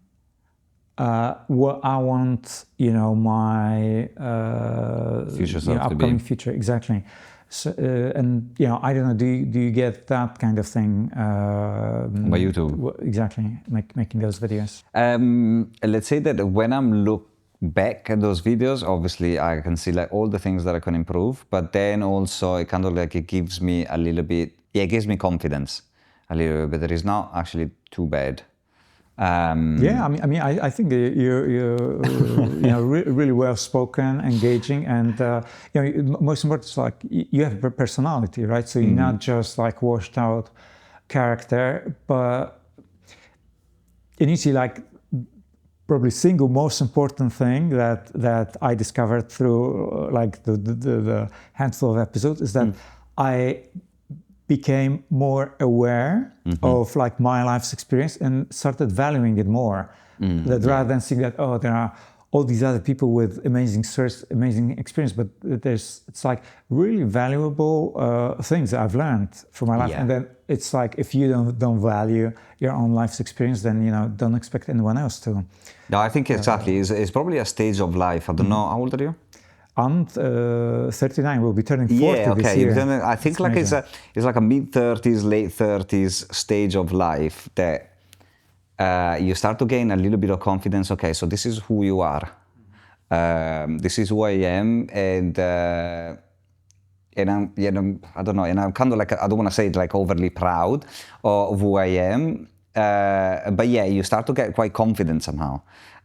what I want, you know, my future self upcoming to be. future, exactly. So, and you know, I don't know, do you get that kind of thing by YouTube? Exactly, making those videos. Let's say that when I'm look back at those videos, obviously I can see like all the things that I can improve, but then also it kind of like it gives me a little bit, it gives me confidence a little bit that it's not actually too bad. Yeah, I think you're you know, really well spoken, engaging, and you know, most important is like you have a personality, right? So you're not just like washed out character, but and you see like probably single most important thing that I discovered through like the handful of episodes is that I became more aware of like my life's experience and started valuing it more. That rather than seeing that, oh, there are all these other people with amazing stories, amazing experience, but it's like really valuable things that I've learned from my life. Yeah. And then it's like, if you don't value your own life's experience, then, don't expect anyone else to. No, I think exactly. It's probably a stage of life. I don't know, how old are you? I'm 39, we'll be turning 40 Yeah, okay. this year. I think like it's like a mid-30s, late 30s stage of life that you start to gain a little bit of confidence. Okay, so this is who you are. This is who I am, and I'm, I don't know, and I'm kind of like, I don't want to say it like overly proud of who I am, but yeah, you start to get quite confident somehow,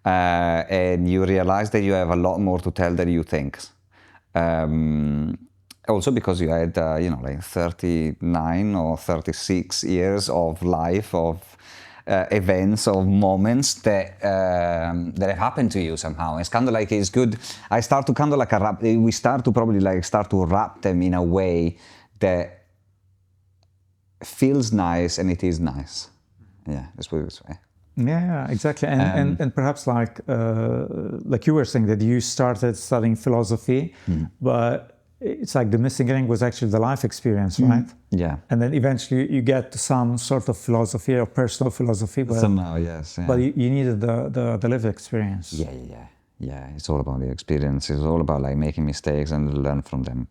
and you realize that you have a lot more to tell than you think. Also because you had, like 39 or 36 years of life, of events, of moments that have happened to you somehow. It's kind of like, it's good. I start to kind of like we start to probably like start to wrap them in a way that feels nice, and it is nice. Yeah, let's put it this way. Yeah, exactly. And perhaps like you were saying that you started studying philosophy, but it's like the missing link was actually the life experience, right? Yeah. And then eventually you get to some sort of philosophy or personal philosophy, but somehow, yes. Yeah. But you needed the lived experience. Yeah. It's all about the experience. It's all about like making mistakes and learn from them.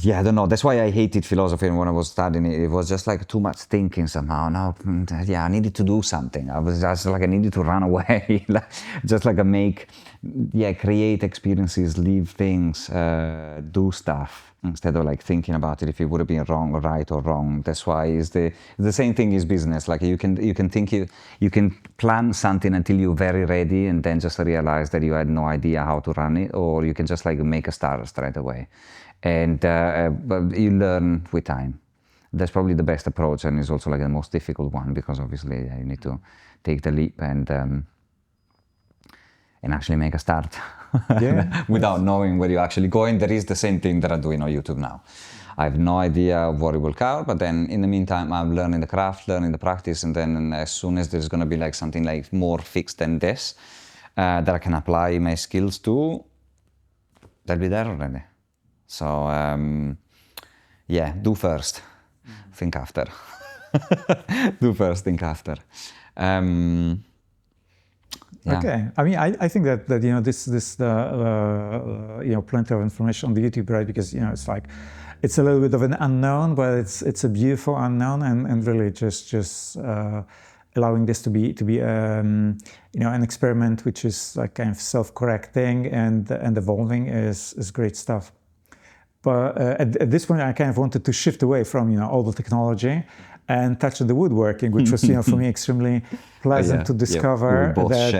Yeah, I don't know. That's why I hated philosophy when I was studying it. It was just like too much thinking somehow. Now, I needed to do something. I was just like, I needed to run away. Just like create experiences, live things, do stuff, instead of like thinking about it if it would have been wrong or right or wrong. That's why it's the same thing is business. Like you can plan something until you're very ready, and then just realize that you had no idea how to run it, or you can just like make a start straight away. And but you learn with time. That's probably the best approach, and it's also like the most difficult one, because obviously you need to take the leap and actually make a start without knowing where you're actually going. There is the same thing that I'm doing on YouTube now. I have no idea what it will cover, but then in the meantime, I'm learning the craft, learning the practice, and then as soon as there's going to be like something like more fixed than this, that I can apply my skills to, they'll be there already. So, do first, think after. Do first, think after. Okay. I mean, I think that this plenty of information on the YouTube, right? Because it's like, it's a little bit of an unknown, but it's a beautiful unknown, and really just allowing this to be an experiment which is like kind of self-correcting and evolving is great stuff. But at this point, I kind of wanted to shift away from all the technology and touch on the woodworking, which was for me extremely pleasant to discover that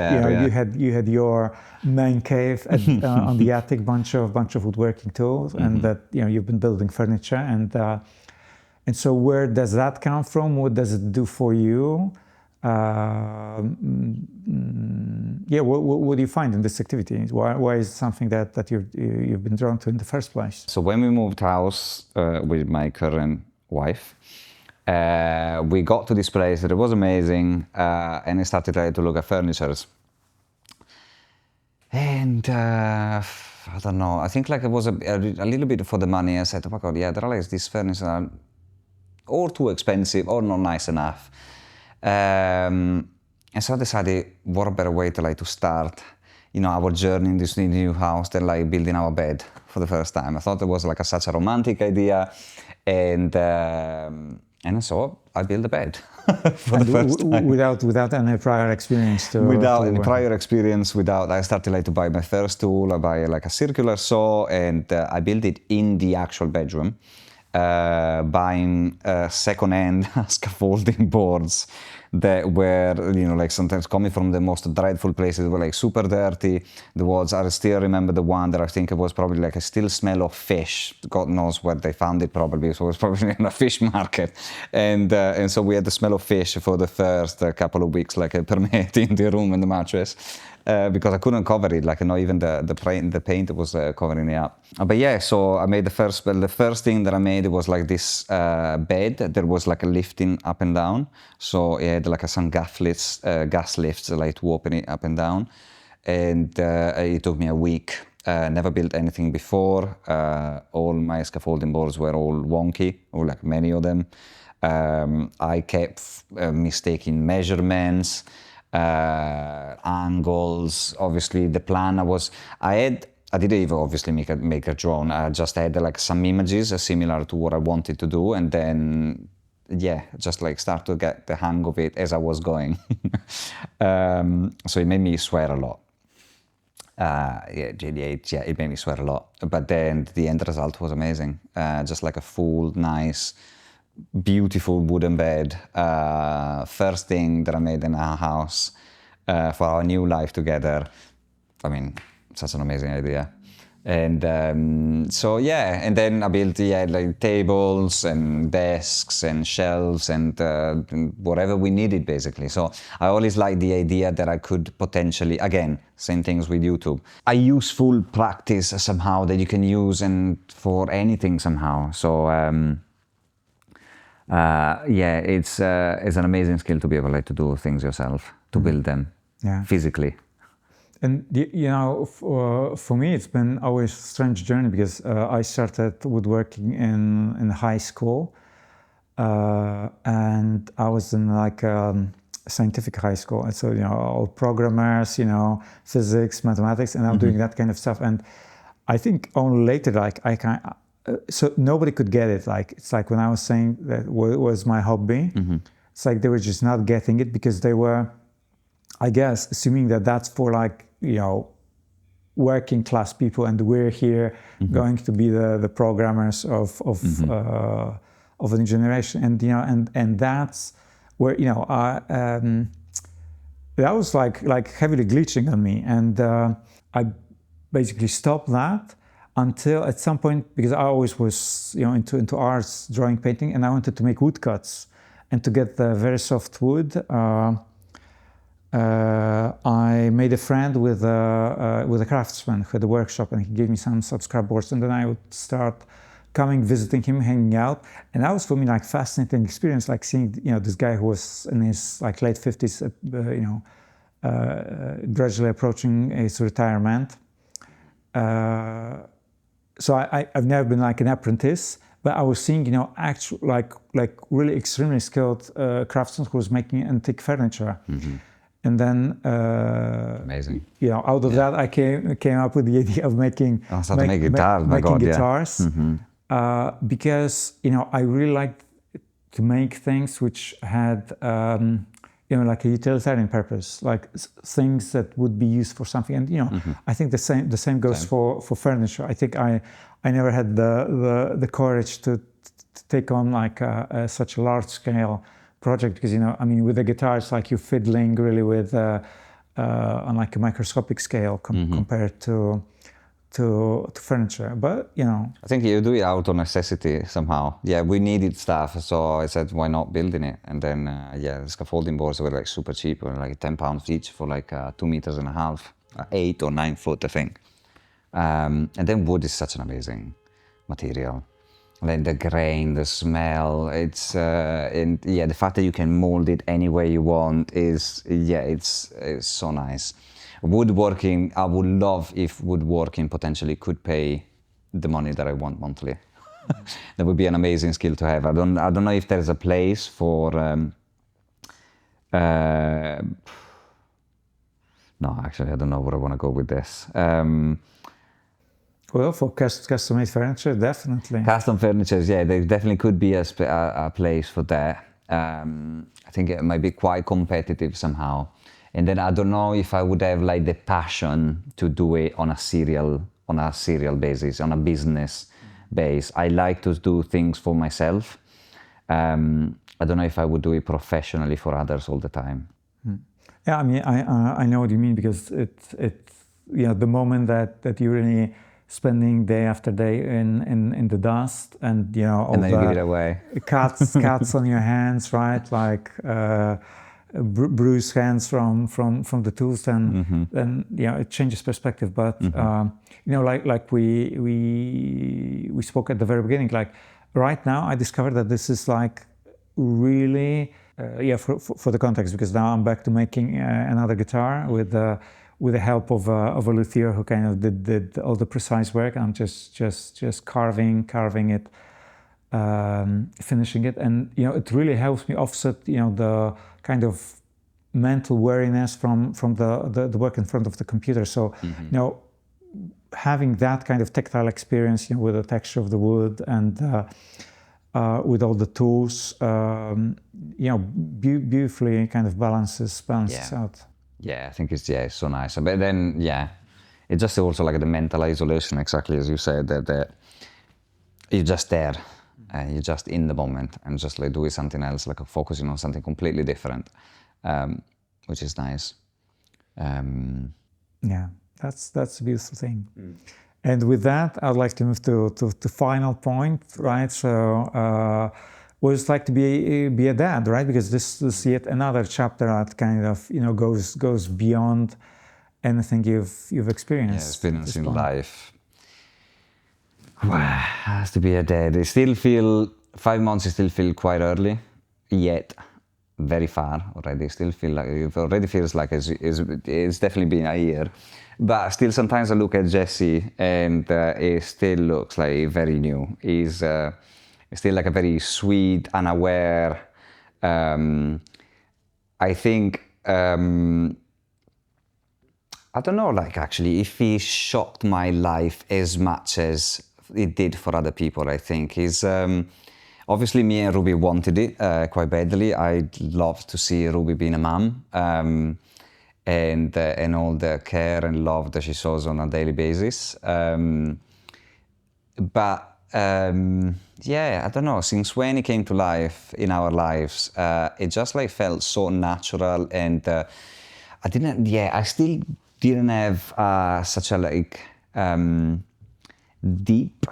you had your man cave on the attic, bunch of woodworking tools, and that you've been building furniture, and so where does that come from? What does it do for you? What do you find in this activity? Why is it something that you've been drawn to in the first place? So when we moved house with my current wife, we got to this place that it was amazing, and I started to look at furnitures. And I don't know, I think like it was a little bit for the money. I said, oh my God, there are like these furnitures are or too expensive or not nice enough. And so I decided, what a better way to start, our journey in this new house than like building our bed for the first time. I thought it was like such a romantic idea, and so I built a bed for the first time. Without any prior experience. I started to buy my first tool. I buy like a circular saw, and I built it in the actual bedroom. buying second-hand scaffolding boards that were, like sometimes coming from the most dreadful places, were like super dirty. I still remember the one that I think it was probably like a still smell of fish. God knows where they found it probably. So it was probably in a fish market. And so we had the smell of fish for the first couple of weeks, like permeating the room and the mattress. Because I couldn't cover it, like not even the paint was covering it up. But yeah, so I made the first thing that I made was like this bed that was like a lifting up and down. So it had like some gas lifts like to open it up and down. And it took me a week. Never built anything before. All my scaffolding boards were all wonky, or like many of them. I kept mistaking measurements. Angles. Obviously, the plan I didn't even obviously make a drone. I just had like some images similar to what I wanted to do, and then just like start to get the hang of it as I was going. So it made me swear a lot. GD8, it made me swear a lot. But then the end result was amazing. Just like a full, nice, beautiful wooden bed. First thing that I made in our house for our new life together. I mean, such an amazing idea. And so and then I built like tables and desks and shelves and whatever we needed basically. So I always liked the idea that I could potentially, again, same things with YouTube, a useful practice somehow that you can use and for anything somehow. So it's an amazing skill to be able to do things yourself, to build them physically. And for me, it's been always a strange journey because I started woodworking in high school, and I was in like scientific high school, and so all programmers, physics, mathematics, and I'm doing that kind of stuff. And I think only later, like so nobody could get it. Like it's like when I was saying that was my hobby, it's like they were just not getting it because they were, I guess, assuming that that's for like working class people, and we're here going to be the programmers of a new generation, and that's where that was like heavily glitching on me, and I basically stopped that until at some point, because I always was into arts, drawing, painting, and I wanted to make woodcuts and to get the very soft wood. I made a friend with a craftsman who had a workshop, and he gave me some scrap boards, and then I would start coming, visiting him, hanging out, and that was for me like fascinating experience, like seeing this guy who was in his like late 50s, gradually approaching his retirement. So I've never been like an apprentice, but I was seeing actual like really extremely skilled craftsmen who was making antique furniture. And then, amazing. Out of that, I came up with the idea of making guitars. Because I really liked to make things which had like a utilitarian purpose, like things that would be used for something. And I think the same goes for furniture. I think I never had the courage to take on like such a large scale project, because with the guitar it's like you're fiddling really with on like a microscopic scale compared to furniture. But I think you do it out of necessity somehow. We needed stuff, so I said why not building it. And then the scaffolding boards were like super cheap, were like £10 each for like 2.5 meters, 8 or 9 foot I think. And then wood is such an amazing material. Like the grain, the smell, it's the fact that you can mold it any way you want is it's so nice. Woodworking, I would love if woodworking potentially could pay the money that I want monthly. That would be an amazing skill to have. I don't know if there's a place for no, actually I don't know where I want to go with this. Well, for custom-made furniture, definitely. Custom furniture, there definitely could be a place for that. I think it might be quite competitive somehow. And then I don't know if I would have like the passion to do it on a serial basis, on a business bass. I like to do things for myself. I don't know if I would do it professionally for others all the time. Yeah, I mean, I know what you mean, because it's the moment that you're really spending day after day in the dust, and all And then you give it the away. cuts on your hands, right? Like bruised hands from the tools, and then it changes perspective. But like we spoke at the very beginning, like right now I discovered that this is like really for the context, because now I'm back to making another guitar with the help of a luthier who kind of did all the precise work. I'm just carving it, finishing it, and it really helps me offset the kind of mental weariness from the work in front of the computer. So having that kind of tactile experience with the texture of the wood and with all the tools, beautifully kind of balances out. Yeah, I think it's so nice. But then it's just also like the mental isolation, exactly as you said, that you're just there and you're just in the moment and just like doing something else, like focusing on something completely different, which is nice. Yeah, that's a beautiful thing. And with that, I'd like to move to the final point, right? So, what it's like to be a dad, right? Because this is yet another chapter that kind of goes beyond anything you've experienced. Experience in life. Wow, has to be a dad. 5 months. Still feel quite early, yet very far already. Still feel like it already feels like it's definitely been a year. But still, sometimes I look at Jesse and it still looks like very new. He's still like a very sweet, unaware. I think, I don't know, like actually, if he shocked my life as much as it did for other people, I think. He's, obviously, me and Ruby wanted it quite badly. I'd love to see Ruby being a mom. And all the care and love that she shows on a daily basis. But I don't know, since when it came to life in our lives, it just like felt so natural, and I still didn't have such a like deep,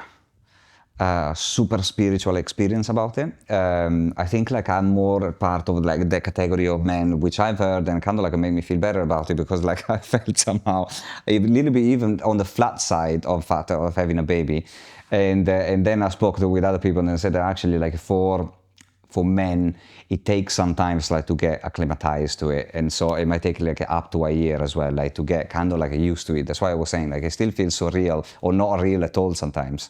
super spiritual experience about it. I think like I'm more part of like the category of men, which I've heard and kind of like made me feel better about it, because like I felt somehow a little bit even on the flat side of having a baby, and then I spoke with other people and they said that actually like for men it takes sometimes like to get acclimatized to it, and so it might take like up to a year as well, like to get kind of like used to it. That's why I was saying like it still feels so real or not real at all sometimes.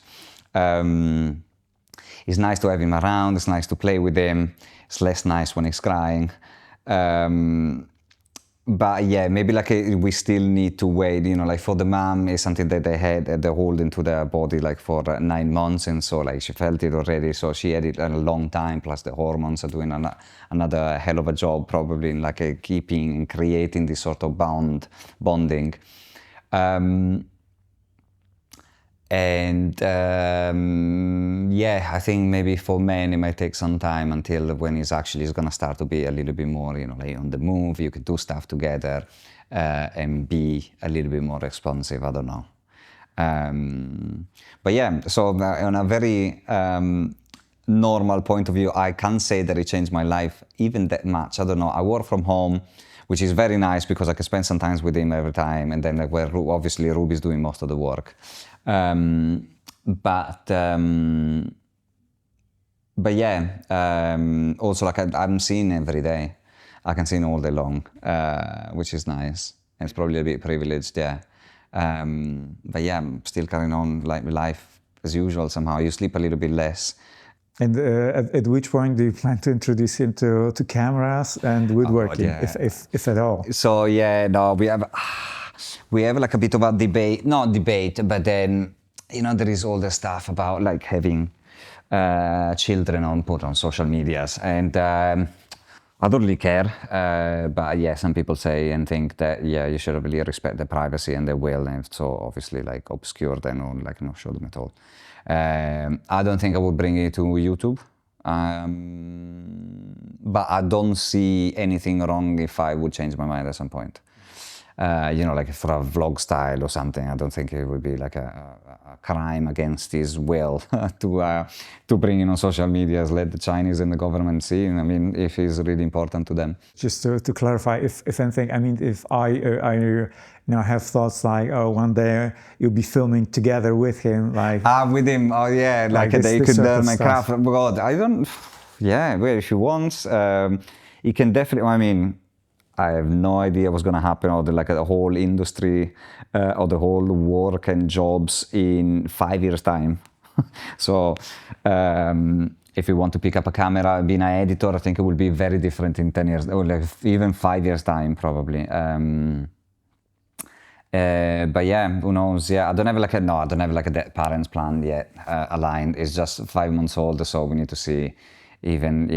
It's nice to have him around, it's nice to play with him, it's less nice when he's crying. But yeah, maybe like we still need to wait, like for the mom is something that they hold into their body like for 9 months, and so like she felt it already, so she had it a long time, plus the hormones are doing another hell of a job probably in like creating this sort of bonding. I think maybe for men it might take some time until when he's gonna start to be a little bit more, like on the move. You could do stuff together and be a little bit more responsive. I don't know. So on a very normal point of view, I can't say that it changed my life even that much. I don't know. I work from home, which is very nice because I can spend some time with him every time, and then like where obviously Ruby's doing most of the work. Also like I'm seeing every day. I can see him all day long, which is nice. And it's probably a bit privileged, I'm still carrying on like life as usual somehow. You sleep a little bit less. And at which point do you plan to introduce him to cameras and woodworking, if at all? So we have like a bit of a debate, not debate, but then, there is all the stuff about like having children put on social medias. And I don't really care, but yeah, some people say and think that yeah, you should really respect their privacy and their will, and so obviously like obscure them or like not show them at all. I don't think I would bring it to YouTube, but I don't see anything wrong if I would change my mind at some point. Like for a vlog style or something, I don't think it would be like a crime against his will to bring it on social media, let the Chinese and the government see. I mean, if it's really important to them. Just to clarify, if anything, I mean, if I have thoughts like, oh, one day you'll be filming together with him, like. With him, oh yeah, like they could learn my craft. God, I don't. Yeah, well, if he wants, he can definitely. I mean, I have no idea what's going to happen, or the whole industry, or the whole work and jobs in 5 years' time. So, if you want to pick up a camera, being an editor, I think it will be very different in 10 years, or like even 5 years' time, probably. But yeah, who knows? Yeah, I don't have like a parents plan yet aligned. It's just 5 months old, so we need to see, even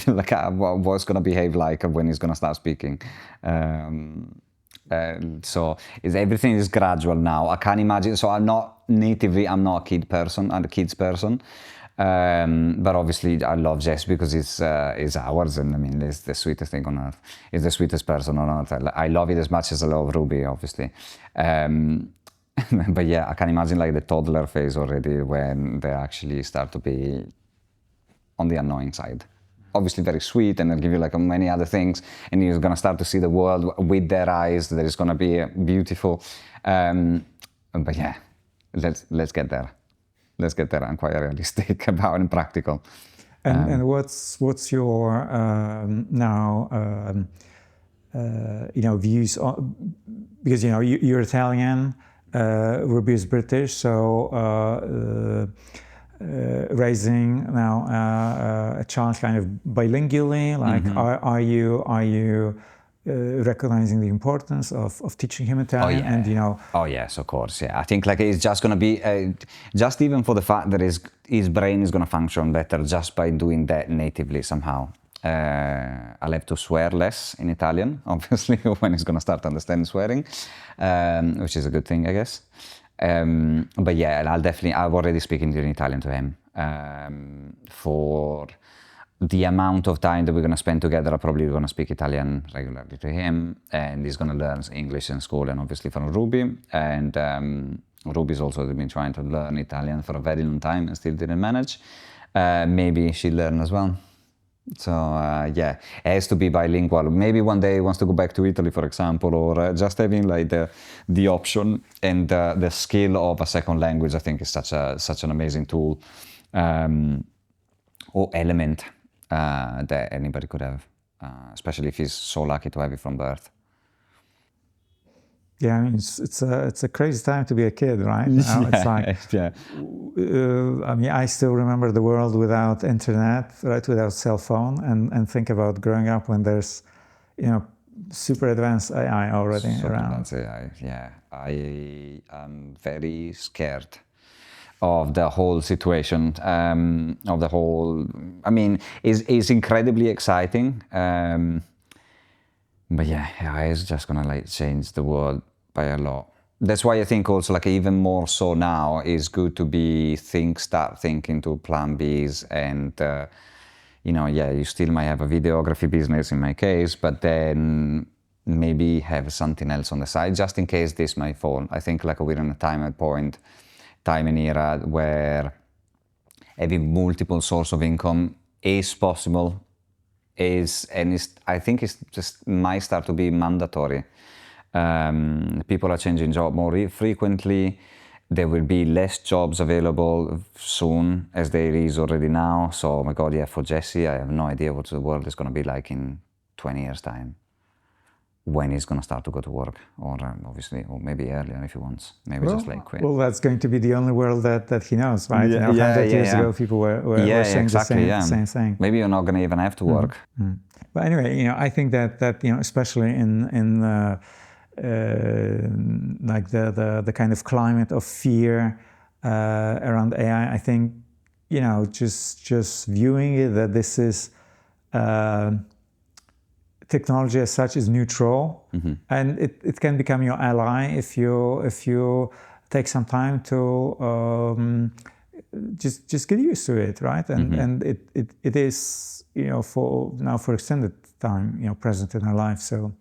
like what's gonna behave like when he's gonna start speaking. So everything is gradual now. I can't imagine. So I'm not a kids person. But obviously I love Jess because it's ours, and I mean it's the sweetest thing on earth. It's the sweetest person on earth. I love it as much as I love Ruby, obviously. But yeah, I can imagine like the toddler phase already, when they actually start to be on the annoying side. Obviously very sweet, and they'll give you like many other things, and you're gonna start to see the world with their eyes. That is gonna be beautiful. But yeah, let's get there. Let's get there. I'm quite realistic about and practical. And what's your views on, because you're Italian, Ruby is British, so raising now a child kind of bilingually, like are you recognizing the importance of teaching him Italian? Oh, yeah. And Oh yes, of course. Yeah, I think like it's just gonna be just even for the fact that his brain is gonna function better just by doing that natively somehow. I'll have to swear less in Italian, obviously, when he's gonna start understanding swearing, which is a good thing, I guess. But yeah, I'm already speaking in Italian to him. For the amount of time that we're going to spend together, I'm probably going to speak Italian regularly to him, and he's going to learn English in school, and obviously from Ruby. And Ruby's also been trying to learn Italian for a very long time and still didn't manage. Maybe she'll learn as well. So yeah, it has to be bilingual. Maybe one day he wants to go back to Italy, for example, or just having like the option and the skill of a second language. I think is such an amazing tool or element that anybody could have, especially if he's so lucky to have it from birth. Yeah, I mean, it's a crazy time to be a kid, right? Now it's like, yeah. I mean, I still remember the world without internet, right? Without cell phone, and think about growing up when there's, super advanced AI already around. Advanced AI, yeah. I am very scared of the whole situation, of the whole. I mean, it's incredibly exciting. But yeah, AI is just gonna like change the world by a lot. That's why I think also like even more so now is good to start thinking to plan Bs, and you still might have a videography business in my case, but then maybe have something else on the side just in case this might fall. I think like we're in a time and era where having multiple sources of income is possible. I think it's just might start to be mandatory. People are changing job more frequently. There will be less jobs available soon, as there is already now. So, oh my God, yeah, for Jesse, I have no idea what the world is going to be like in 20 years' time, when he's going to start to go to work, or obviously, or maybe earlier if he wants, maybe just like quit. Well, that's going to be the only world that he knows, right? 100 years ago, people were saying exactly, the same thing. Maybe you're not going to even have to work. But anyway, I think that especially in like the kind of climate of fear around AI, I think just viewing it that this is technology as such is neutral, and it can become your ally if you take some time to just get used to it, right? And it is for extended time present in our life. So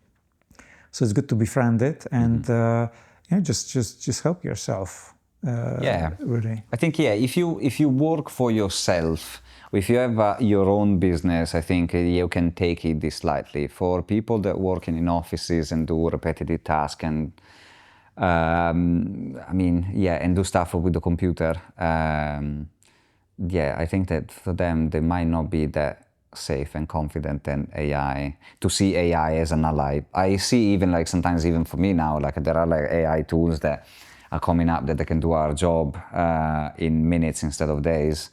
it's good to befriend it and just help yourself. Really. I think if you work for yourself, if you have your own business, I think you can take it this lightly. For people that work in offices and do repetitive tasks and and do stuff with the computer, I think that for them they might not be that safe and confident in AI, to see AI as an ally. I see even sometimes even for me now, there are AI tools that are coming up that they can do our job in minutes instead of days,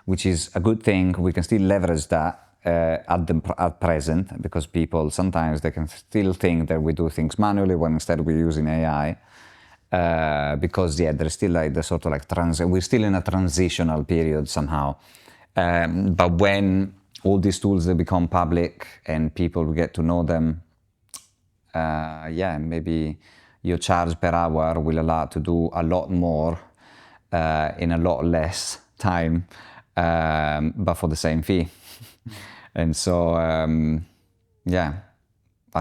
which is a good thing. We can still leverage that at present, because people sometimes they can still think that we do things manually when instead we're using AI. Because there's still the sort of we're still in a transitional period somehow. But when all these tools they become public and people get to know them, maybe your charge per hour will allow to do a lot more in a lot less time, but for the same fee. And so, I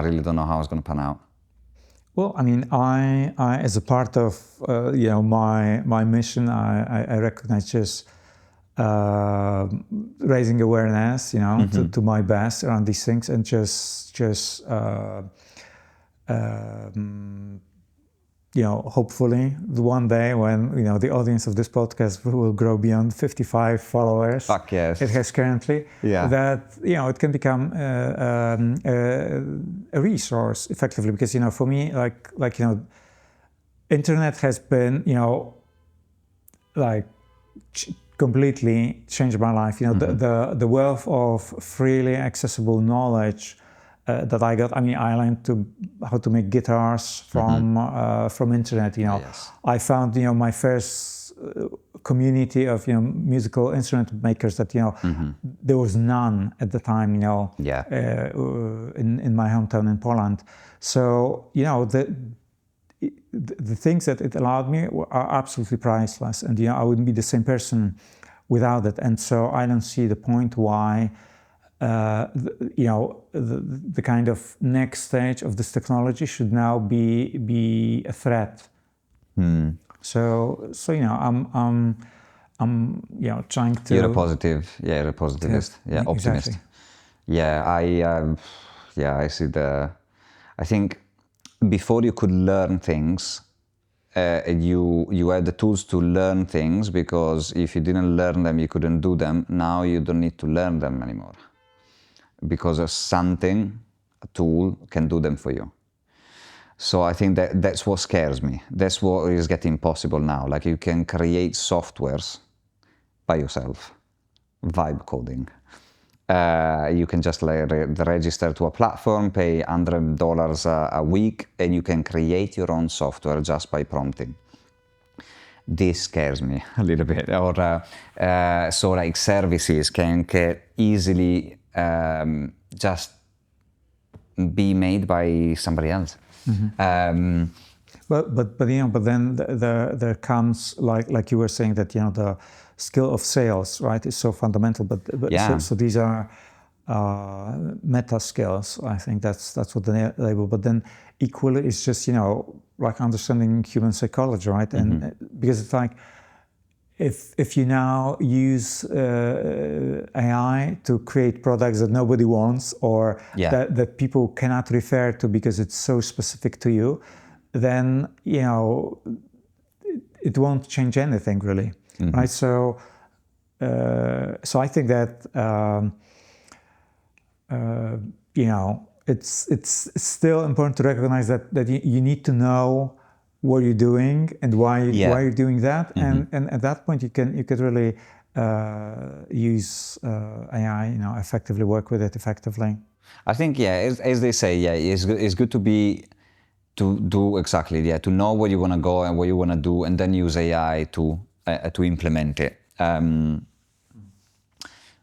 really don't know how it's going to pan out. Well, I as a part of my mission, I recognize just raising awareness, to my best around these things, and just hopefully one day when the audience of this podcast will grow beyond 55 followers. Fuck yes. It has currently. That it can become a resource effectively, because for me internet has been completely changed my life. The wealth of freely accessible knowledge that I got. I learned how to make guitars from internet. Yes. I found my first community of musical instrument makers that there was none at the time. In my hometown in Poland. So the things that it allowed me are absolutely priceless, and I wouldn't be the same person without it. And so I don't see the point why the kind of next stage of this technology should now be a threat. So I'm trying to. You're a positivist. Yeah, optimist. Exactly. I see I think before you could learn things, you had the tools to learn things, because if you didn't learn them, you couldn't do them. Now you don't need to learn them anymore, because of something, a tool can do them for you. So I think that's what scares me. That's what is getting possible now. You can create softwares by yourself, vibe coding. You can just register to a platform, pay $100 a week, and you can create your own software just by prompting. This scares me a little bit. Or services can easily just be made by somebody else. But then there comes like you were saying that the skill of sales, right, is so fundamental. But so these are meta skills. I think that's what they label. But then equally, it's just understanding human psychology, right? And because it's if you now use AI to create products that nobody wants, or that people cannot refer to because it's so specific to you, then it won't change anything really, right? So I think that it's still important to recognize that you need to know what you're doing and why you're doing that, and at that point you can really use AI, effectively, work with it effectively. I think as they say, it's good to do exactly, to know where you want to go and what you want to do, and then use AI to to implement it.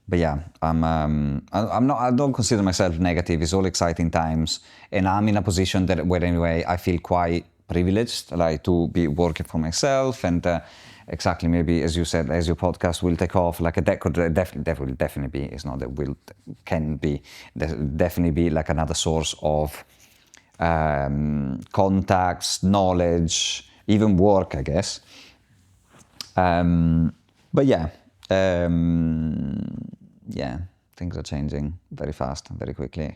But yeah, I don't consider myself negative. It's all exciting times, and I'm in a position where anyway I feel quite privileged, like to be working for myself, and exactly maybe as you said, as your podcast will take off, like that could definitely be. It's not that can be definitely be like another source of contacts, knowledge, even work, I guess. But yeah. Yeah, things are changing very fast, very quickly.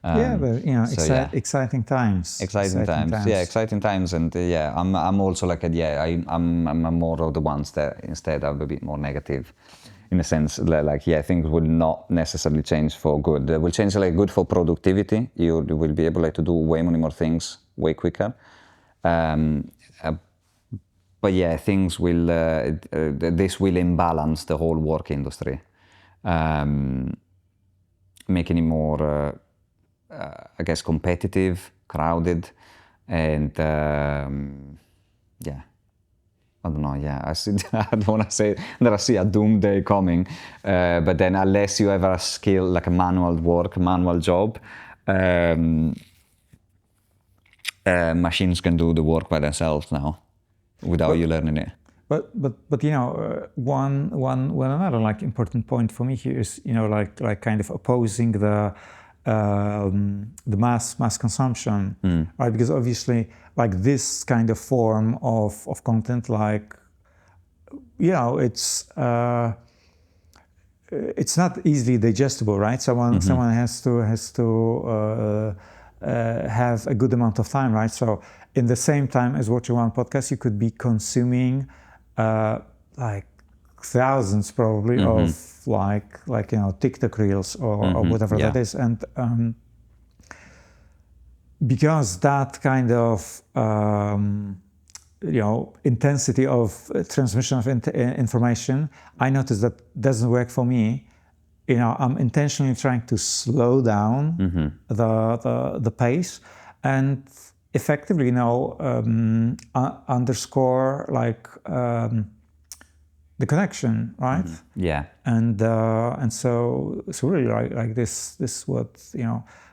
Yeah, but So exciting times. exciting times. Yeah, exciting times, and I'm also like I'm more of the ones that instead are a bit more negative, in a sense that like things will not necessarily change for good. They will change like good for productivity. You will be able like to do way many more things way quicker. But yeah, things will. This will imbalance the whole work industry, making it more, I guess, competitive, crowded, and yeah, I don't know. Yeah, I see. I don't want to say that I see a doomsday coming, but then unless you have a skill like a manual job. Machines can do the work by themselves now, without you learning it. But one another like important point for me here is like kind of opposing the mass consumption, right? Because obviously like this kind of form of content, like it's not easily digestible, right? Someone has to have a good amount of time, right? So in the same time as watching one podcast, you could be consuming like thousands probably of like TikTok reels or whatever that is, and because that kind of intensity of transmission of information, I noticed that doesn't work for me. I'm intentionally trying to slow down the pace and effectively underscore like the connection, right? Yeah. And so really like this what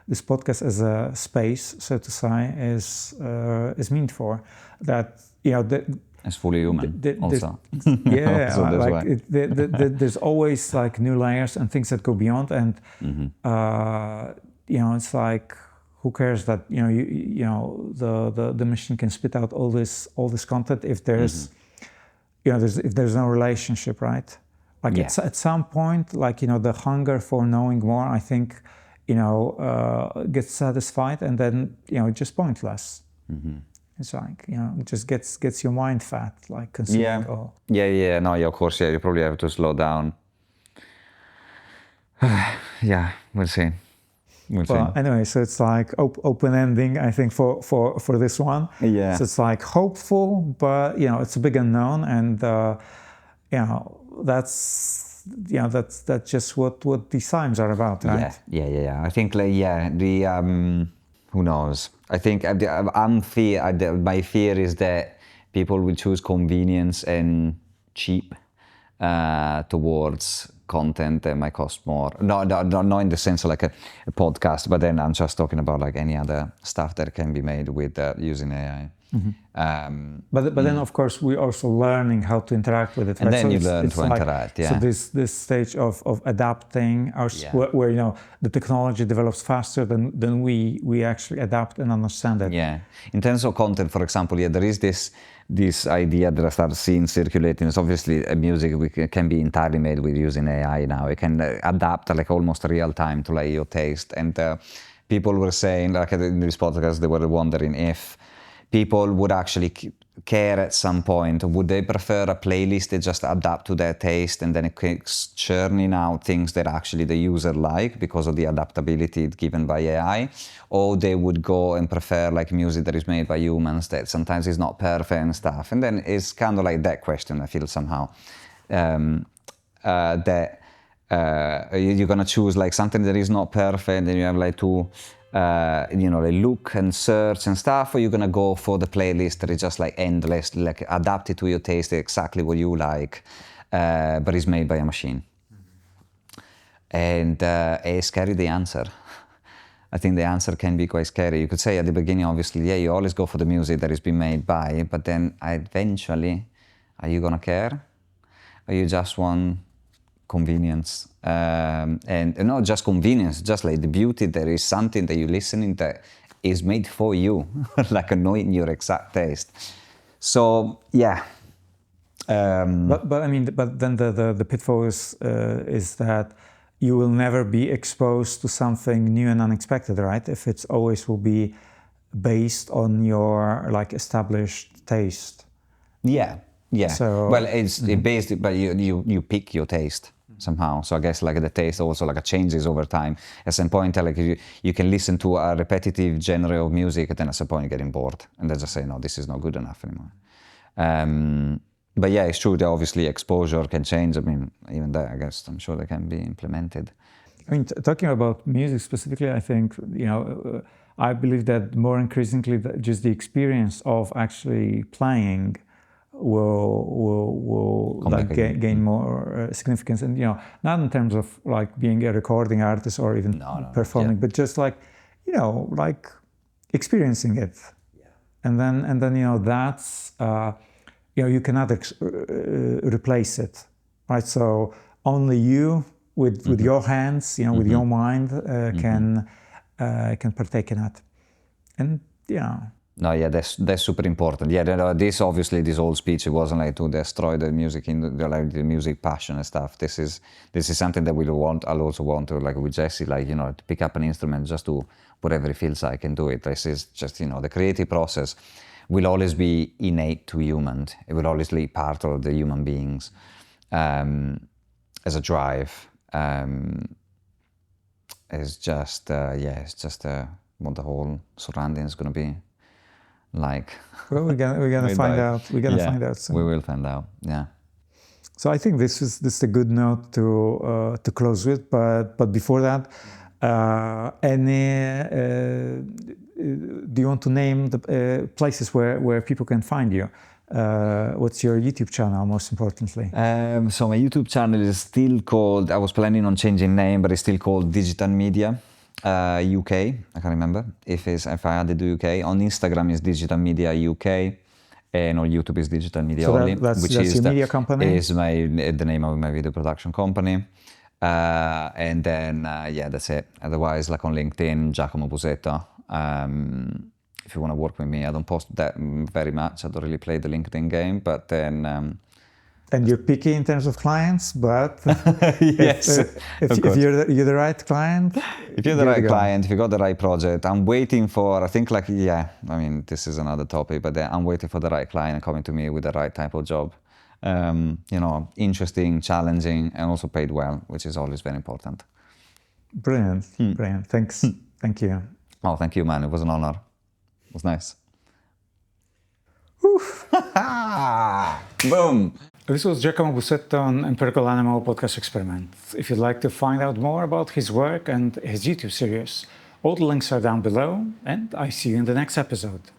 this podcast as a space, so to say, is meant for. That it's fully human also. Yeah, So like there's always like new layers and things that go beyond, and it's like, who cares that the machine can spit out all this content if there's if there's no relationship, right? Like at some point, like the hunger for knowing more, I think gets satisfied, and then it's just pointless. It's like it just gets your mind fat, like consuming all. Yeah. No, of course. Yeah, you probably have to slow down. Yeah, we'll see. Well, anyway, so it's like open ending, I think, for this one. Yeah. So it's like hopeful, but it's a big unknown, and that's just what these times are about, right? Yeah. I think who knows? I think my fear is that people will choose convenience and cheap towards content that might cost more. No, not in the sense of like a podcast, but then I'm just talking about like any other stuff that can be made with using AI. But then of course we're also learning how to interact with it. And right? then you learn to interact. Yeah. So this stage of adapting, where the technology develops faster than we actually adapt and understand it. Yeah. In terms of content, for example, there is this idea that I started seeing circulating. It's obviously music can be entirely made with using AI now. It can adapt like almost real time to like your taste. And people were saying, like in this podcast, they were wondering if people would actually care at some point. Would they prefer a playlist that just adapt to their taste and then it keeps churning out things that actually the user like because of the adaptability given by AI? Or they would go and prefer like music that is made by humans that sometimes is not perfect and stuff. And then it's kind of like that question, I feel somehow, that you're gonna choose like something that is not perfect, and you have like to like look and search and stuff, or you're gonna go for the playlist that is just like endless, like adapted to your taste, exactly what you like, but it's made by a machine. And it's scary, the answer. I think the answer can be quite scary. You could say at the beginning, obviously, yeah, you always go for the music that has been made by, but then eventually, are you gonna care? Or you just want convenience? And not just convenience, just like the beauty, there is something that you're listening that is made for you, like knowing your exact taste. So, yeah. But I mean, but then the pitfall is that you will never be exposed to something new and unexpected, right? If it's always will be based on your like established taste. Yeah. So, well, it's based, but you pick your taste somehow. So I guess like the taste also like changes over time. At some point, like you can listen to a repetitive genre of music, and then at some point you're getting bored, and then just say, no, this is not good enough anymore. But yeah, it's true that obviously exposure can change. I mean, even that, I guess, I'm sure they can be implemented. I mean, talking about music specifically, I think, I believe that more increasingly just the experience of actually playing will like gain more significance, and not in terms of like being a recording artist or even performing, but just like like experiencing it, and then that's you cannot replace it, right? So only you with your hands, with your mind can partake in it, and No, yeah, that's super important. Yeah, this whole speech, it wasn't like to destroy the music like the music passion and stuff. This is something that I'll also want to, like with Jesse, like to pick up an instrument, just do whatever it feels like and do it. This is just the creative process will always be innate to humans. It will always be part of the human beings as a drive. It's just it's just what the whole surrounding is going to be like. Well, we're gonna find out. We're gonna find out soon. We will find out. Yeah. So I think this is a good note to close with. But before that, do you want to name the places where people can find you? What's your YouTube channel, most importantly? So my YouTube channel is still called, I was planning on changing name, but it's still called Digital Media UK. I can't remember if I added the UK. On Instagram is Digital Media UK, and on YouTube is Digital Media only. That's your media company? Is the name of my video production company. And then, that's it. Otherwise, like on LinkedIn, Giacomo Busetto. If you want to work with me, I don't post that very much. I don't really play the LinkedIn game, but then... and you're picky in terms of clients, but yes, if you're the right client, if you're the right client, if you got the right project, I'm waiting for, I think like, I mean, this is another topic, but I'm waiting for the right client coming to me with the right type of job. Interesting, challenging, and also paid well, which is always very important. Brilliant. Thanks. Thank you. Oh, thank you, man. It was an honor. It was nice. Boom. This was Giacomo Busetto on Empirical Animal Podcast Experiment. If you'd like to find out more about his work and his YouTube series, all the links are down below, and I see you in the next episode.